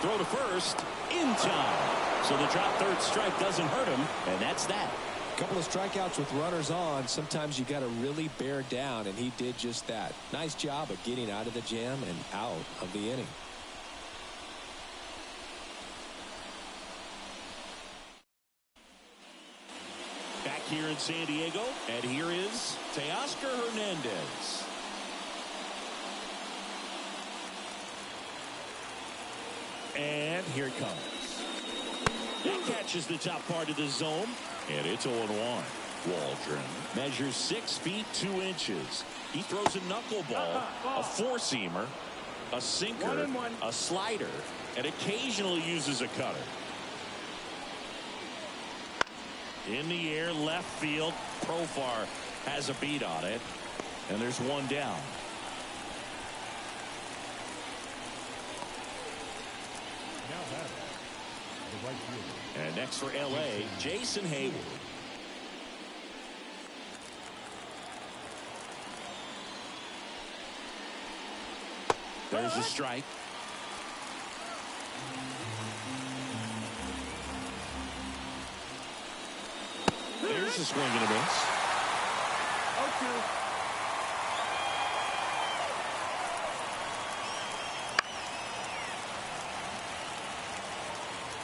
Throw to first. In time. So the drop third strike doesn't hurt him. And that's that. A couple of strikeouts with runners on. Sometimes you got to really bear down, and he did just that. Nice job of getting out of the jam and out of the inning. Back here in San Diego, and here is Teoscar Hernandez. And here it comes. That catches the top part of the zone. And it's 0-1. Waldron measures 6 feet 2 inches. He throws a knuckleball, a four-seamer, a sinker, a slider, and occasionally uses a cutter. In the air, left field. Profar has a beat on it. And there's one down. And next for L.A., Jason Hayward. There's a strike. There's a swing and a miss. 0-2.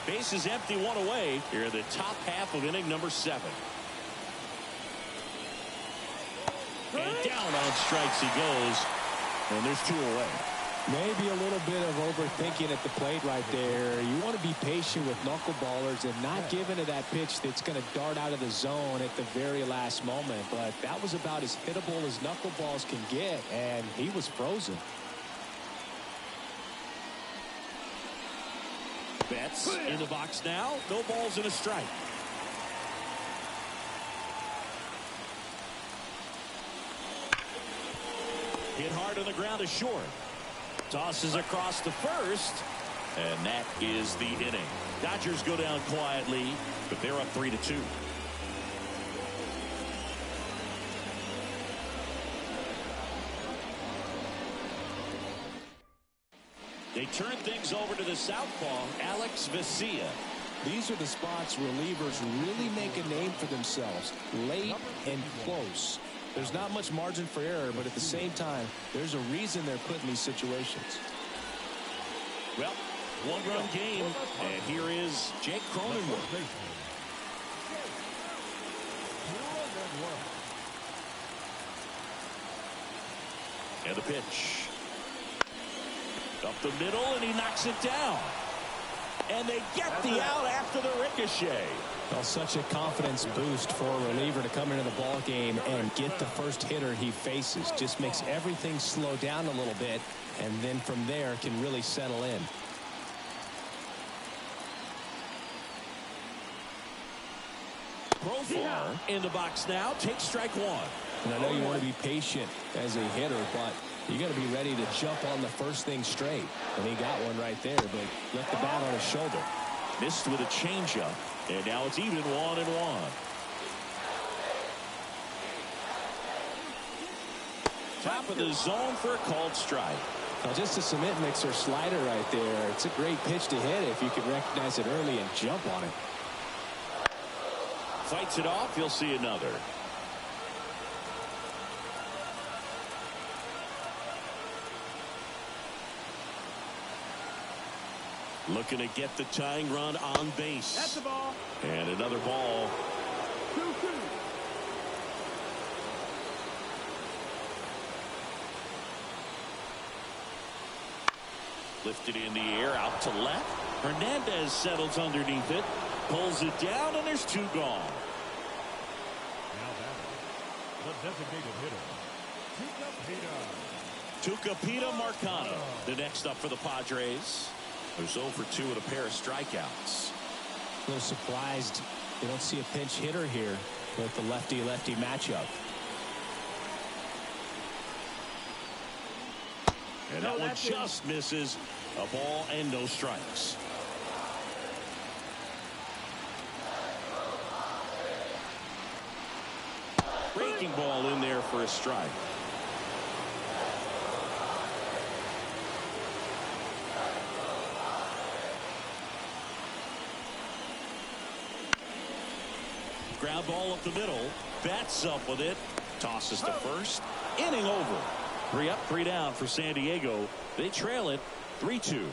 Base is empty, one away. Here in the top half of inning number 7. And down on strikes he goes. And there's 2 away. Maybe a little bit of overthinking at the plate right there. You want to be patient with knuckleballers and not give into that pitch that's going to dart out of the zone at the very last moment. But that was about as hittable as knuckleballs can get, and he was frozen. at-bats. In the box now, no balls and a strike. Hit hard on the ground to short. Tosses across to first. And that is the inning. Dodgers go down quietly, but they're up 3-2. They turn things over to the southpaw, Alex Vesia. These are the spots relievers really make a name for themselves. Late and close. There's not much margin for error, but at the same time, there's a reason they're put in these situations. Well, one-run game, and here is Jake Cronenworth. And the pitch. Up the middle, and he knocks it down. And they get the out after the ricochet. Well, such a confidence boost for a reliever to come into the ball game and get the first hitter he faces. Just makes everything slow down a little bit, and then from there can really settle in. Profar in the box now. Takes strike one. And I know you want to be patient as a hitter, but you got to be ready to jump on the first thing straight. And he got one right there, but left the bat on his shoulder. Missed with a changeup, and now it's even 1-1. Top of the zone for a called strike. Now just a cement mixer slider right there. It's a great pitch to hit if you can recognize it early and jump on it. Fights it off. You'll see another. Looking to get the tying run on base. That's the ball. And another ball. 2-2. Lifted in the air out to left. Hernandez settles underneath it. Pulls it down, and there's two gone. Now that the designated hitter, Tucupita Marcano, the next up for the Padres. Who's 0 for 2 with a pair of strikeouts. A little surprised you don't see a pinch hitter here with the lefty-lefty matchup. And that one just misses. A ball and no strikes. Breaking ball in there for a strike. Ground ball up the middle. Bats up with it. Tosses to first. Inning over. 3 up, 3 down for San Diego. They trail it 3-2.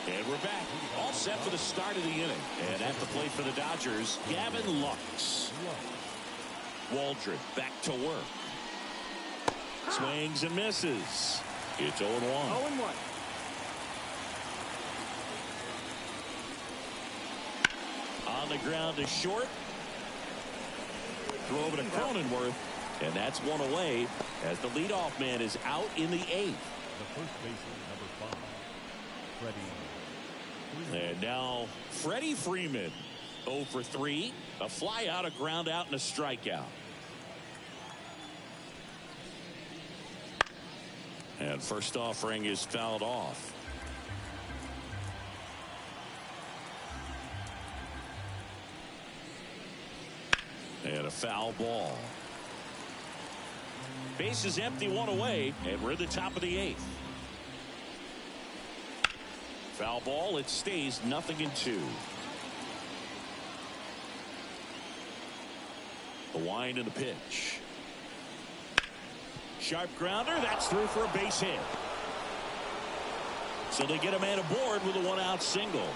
And we're back. All set for the start of the inning. And at the plate for the Dodgers, Gavin Lux. Waldron back to work. Swings and misses. It's 0-1. 0-1. On the ground to short. Throw over to Cronenworth. And that's one away as the leadoff man is out in the 8th. the first baseman, number 5, Freddie. And now Freddie Freeman, 0 for 3. A fly out, a ground out, and a strikeout. And first offering is fouled off. And a foul ball. Base is empty, one away, and we're at the top of the 8th. Foul ball, it stays 0-2. The wind and the pitch. Sharp grounder, that's through for a base hit. So they get a man aboard with a 1-out single.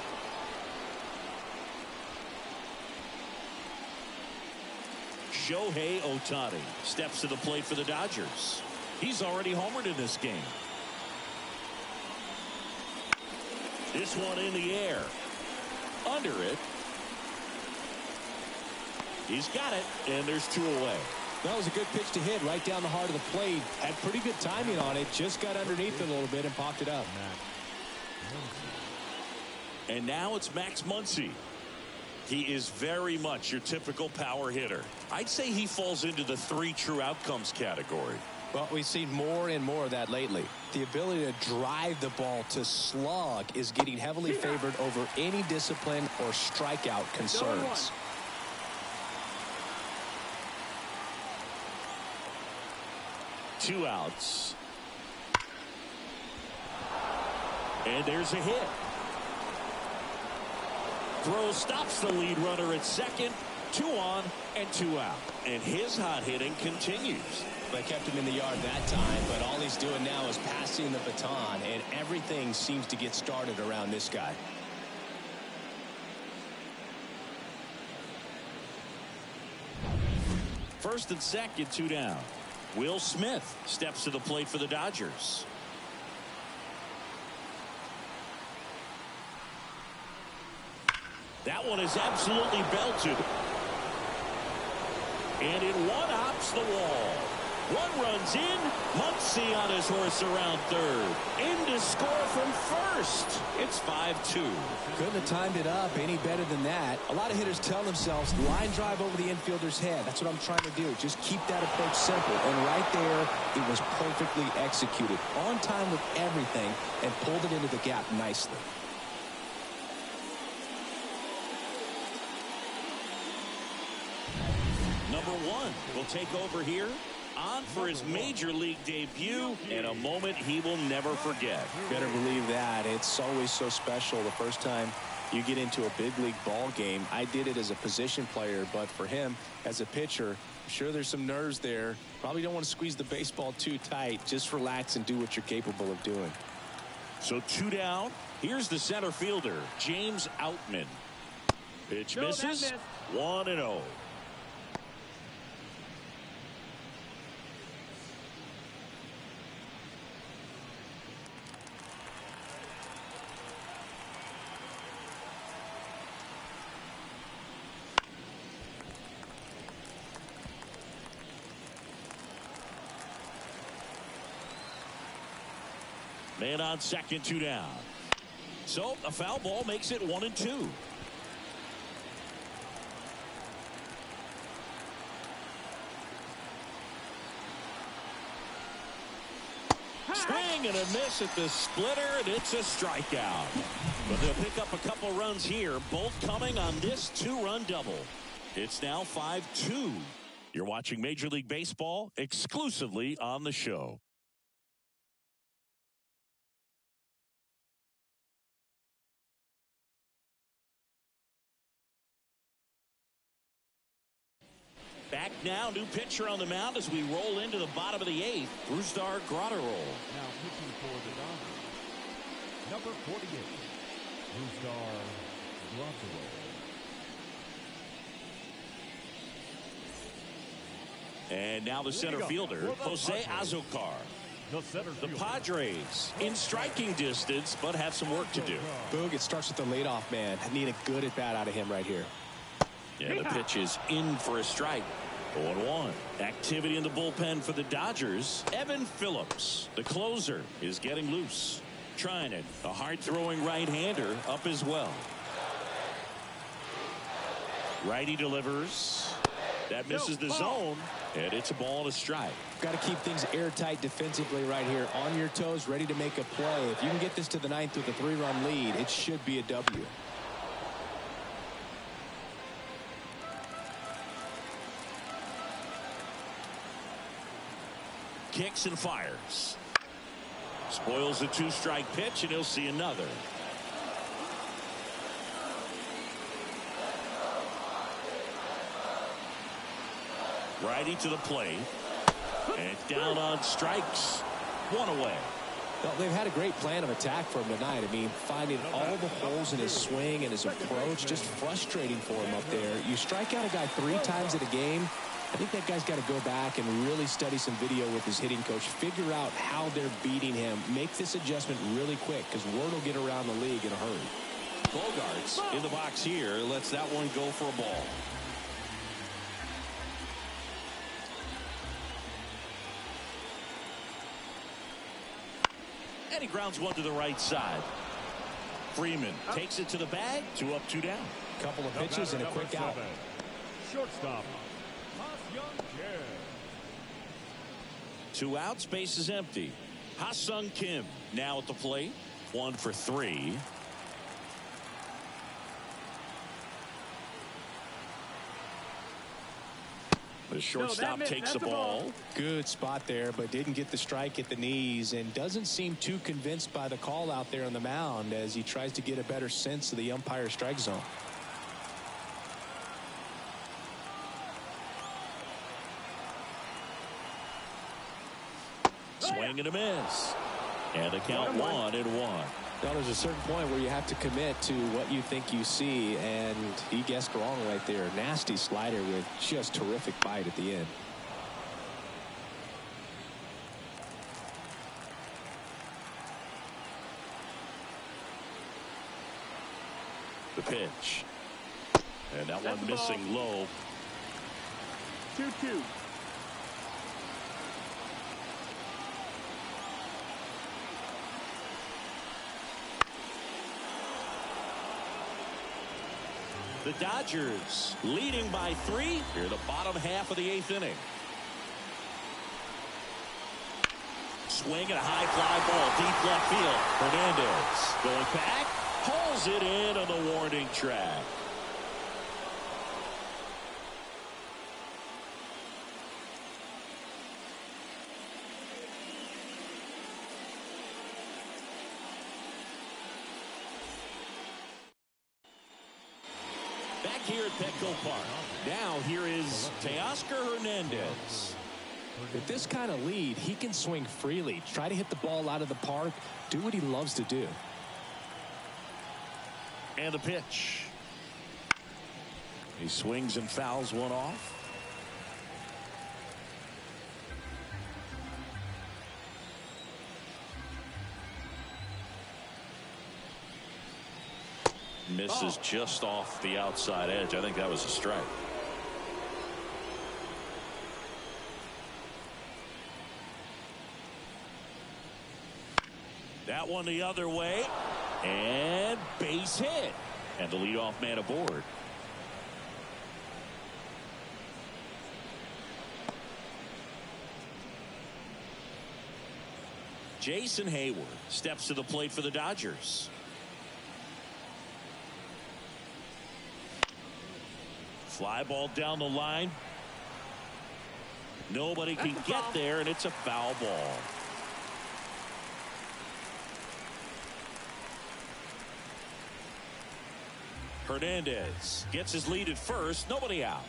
Shohei Ohtani steps to the plate for the Dodgers. He's already homered in this game. This one in the air. Under it. He's got it, and there's 2 away. That was a good pitch to hit right down the heart of the plate. Had pretty good timing on it. Just got underneath it a little bit and popped it up. And now it's Max Muncy. He is very much your typical power hitter. I'd say he falls into the 3 true outcomes category. Well, we've seen more and more of that lately. The ability to drive the ball to slug is getting heavily favored over any discipline or strikeout concerns. 2 outs. And there's a hit. Throw stops the lead runner at second. 2 on and 2 out. And his hot hitting continues. They kept him in the yard that time, but all he's doing now is passing the baton, and everything seems to get started around this guy. First and second, 2 down. Will Smith steps to the plate for the Dodgers. That one is absolutely belted. And it one hops the wall. 1 runs in. Muncy on his horse around third. In to score from first. It's 5-2. Couldn't have timed it up any better than that. A lot of hitters tell themselves line drive over the infielder's head. That's what I'm trying to do. Just keep that approach simple. And right there, it was perfectly executed. On time with everything and pulled it into the gap nicely. Number 1 will take over here. On for his major league debut in a moment he will never forget. Better believe that. It's always so special the first time you get into a big league ball game. I did it as a position player, but for him as a pitcher, I'm sure there's some nerves there. Probably don't want to squeeze the baseball too tight. Just relax and do what you're capable of doing. So 2 down. Here's the center fielder, James Outman. Pitch misses. 1-0. Man on second, 2 down. So a foul ball makes it 1-2. Swing and a miss at the splitter, and it's a strikeout. But they'll pick up a couple runs here, both coming on this 2-run double. It's now 5-2. You're watching Major League Baseball exclusively on the show. Back now, new pitcher on the mound as we roll into the bottom of the 8th. Brusdar Graterol. Now pitching for the Dodgers, number 48, Brusdar Graterol. And now the center fielder, Jose Azocar. The Padres in striking distance, but have some work to do. Boog, it starts with the leadoff man. I need a good at-bat out of him right here. Yeah, the pitch is in for a strike. 0-1. Activity in the bullpen for the Dodgers. Evan Phillips, the closer, is getting loose. Trying it. A hard-throwing right-hander up as well. Righty delivers. That misses the zone, and it's a ball and a strike. Got to keep things airtight defensively right here. On your toes, ready to make a play. If you can get this to the 9th with a 3-run lead, it should be a W. Kicks and fires. Spoils the 2-strike pitch, and he'll see another. Righty to the plate. And down on strikes. 1 away. Well, they've had a great plan of attack for him tonight. I mean, finding all the holes in his swing and his approach, just frustrating for him up there. You strike out a guy 3 times in a game, I think that guy's got to go back and really study some video with his hitting coach, figure out how they're beating him, make this adjustment really quick, because word will get around the league in a hurry. Bogarts in the box here lets that one go for a ball. And he grounds one to the right side. Freeman takes it to the bag. 2 up, 2 down. Couple of pitches and a quick out. Shortstop. 2 outs, base is empty. Ha-Sung Kim now at the plate. 1 for 3. The shortstop takes the ball. Good spot there, but didn't get the strike at the knees and doesn't seem too convinced by the call out there on the mound as he tries to get a better sense of the umpire strike zone. Swing and a miss. And a count 1-1. Now, there's a certain point where you have to commit to what you think you see, and he guessed wrong right there. Nasty slider with just terrific bite at the end. The pitch. And that one missing low. 2-2. The Dodgers leading by 3 here the bottom half of the 8th inning. Swing and a high fly ball deep left field. Hernandez going back, pulls it in on the warning track. Back here at Petco Park. Now here is Teoscar Hernandez. With this kind of lead, he can swing freely, try to hit the ball out of the park, do what he loves to do. And the pitch. He swings and fouls one off. Misses just off the outside edge. I think that was a strike. That one the other way. And base hit. And the leadoff man aboard. Jason Hayward steps to the plate for the Dodgers. Fly ball down the line. Nobody can get there, and it's a foul ball. Hernandez gets his lead at first. Nobody out.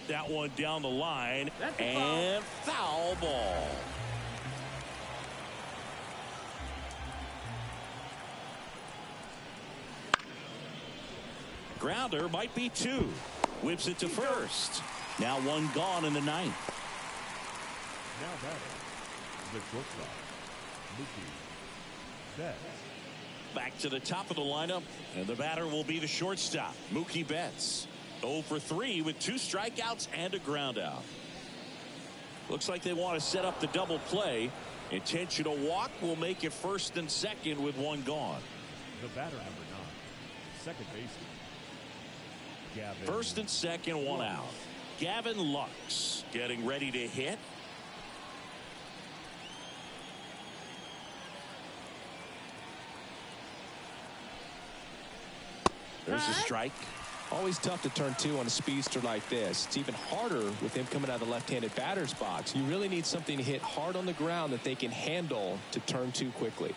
That one down the line. And foul ball. Grounder might be 2. Whips it to first. Now 1 gone in the 9th. Now batting, the shortstop, Mookie Betts. Back to the top of the lineup, and the batter will be the shortstop, Mookie Betts. 0 for 3 with 2 strikeouts and a ground out. Looks like they want to set up the double play. Intentional walk will make it first and second with 1 gone. The batter number 9, second baseman. Gavin First and second, 1 out. Gavin Lux getting ready to hit. There's a strike. Always tough to turn 2 on a speedster like this. It's even harder with him coming out of the left-handed batter's box. You really need something to hit hard on the ground that they can handle to turn 2 quickly.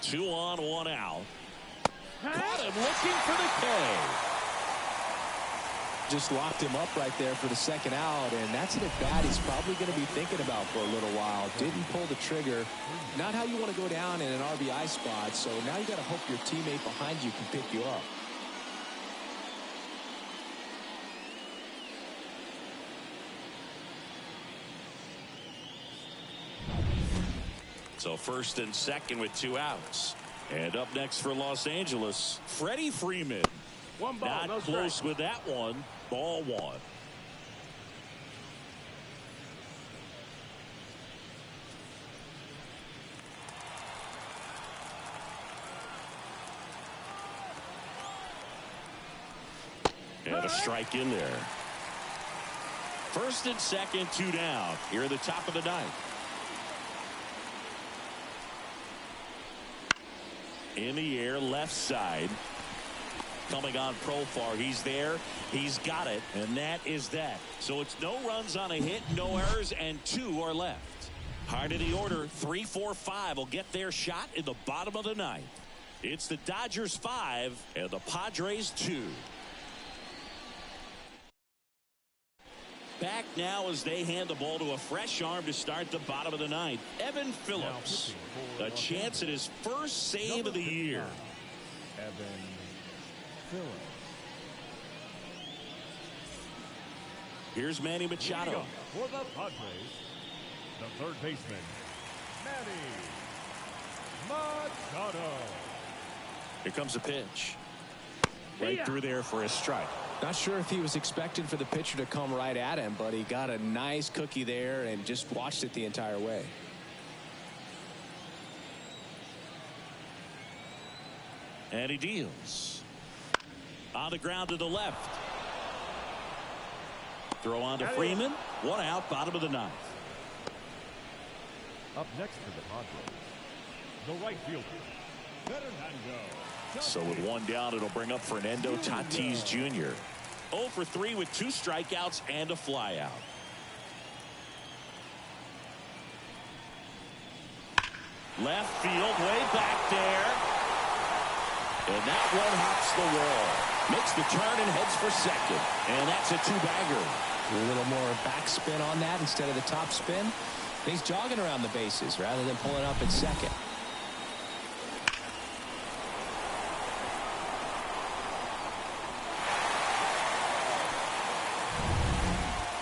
Two on, 1 out. Caught him looking for the K. Just locked him up right there for the second out, and that's an at-bat he's probably going to be thinking about for a little while. Didn't pull the trigger. Not how you want to go down in an RBI spot, so now you got to hope your teammate behind you can pick you up. So first and second with 2 outs. And up next for Los Angeles, Freddie Freeman. One ball, Not no close strike. with that one. Ball one. And a strike in there. First and second, 2 down. Here at the top of the ninth. In the air, left side. Coming on Profar. He's there. He's got it. And that is that. So it's no runs on a hit, no errors, and 2 are left. Hard in the order. 3, 4, 5 will get their shot in the bottom of the ninth. It's the Dodgers 5 and the Padres 2. Back now as they hand the ball to a fresh arm to start the bottom of the ninth. Evan Phillips. A chance at his first save of the year. Evan Phillips. Here's Manny Machado. For the Padres, the third baseman, Manny Machado. Here comes a pitch. Right through there for a strike. Not sure if he was expecting for the pitcher to come right at him, but he got a nice cookie there and just watched it the entire way. And he deals. On the ground to the left. Throw on to Freeman. 1 out, bottom of the ninth. Up next for the Padres, the right fielder, Fernando. So with 1 down, it'll bring up Fernando Tatis Jr. 0 for 3 with 2 strikeouts and a flyout. Left field, way back there. And that one hops the wall. Makes the turn and heads for second. And that's a 2-bagger. A little more backspin on that instead of the top spin. He's jogging around the bases rather than pulling up at second.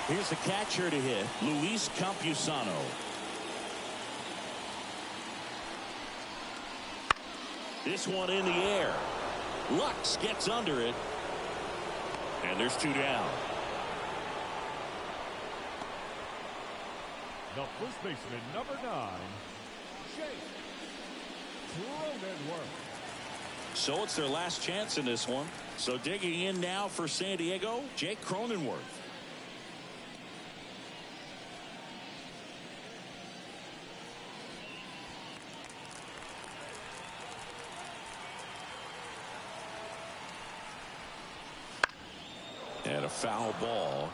Here's the catcher to hit, Luis Campusano. This one in the air. Lux gets under it. And there's 2 down. The first baseman, number 9, Jake Cronenworth. So it's their last chance in this one. So digging in now for San Diego, Jake Cronenworth. And a foul ball.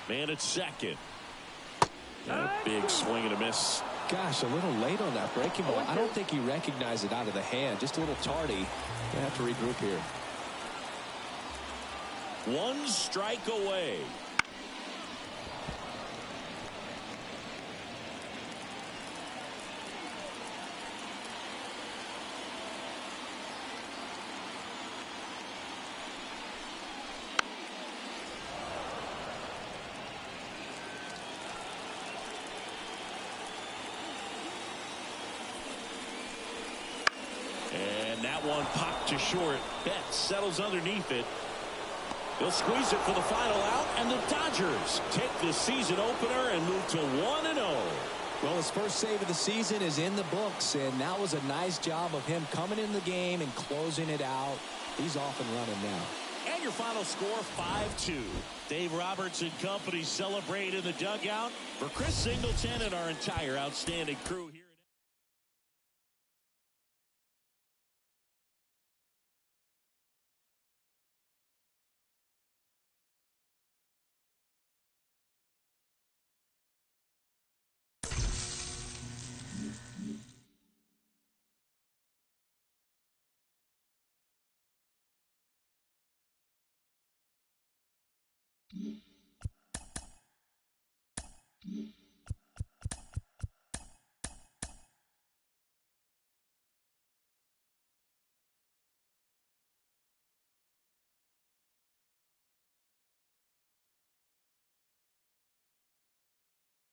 Man at second. And a big swing and a miss. Gosh, a little late on that breaking ball. I don't think he recognized it out of the hand. Just a little tardy. Gonna have to regroup here. 1 strike away. That one popped to short. Betts settles underneath it. He'll squeeze it for the final out, and the Dodgers take the season opener and move to 1-0. Well, his first save of the season is in the books, and that was a nice job of him coming in the game and closing it out. He's off and running now. And your final score, 5-2. Dave Roberts and company celebrate in the dugout. For Chris Singleton and our entire outstanding crew here. Mm-hmm.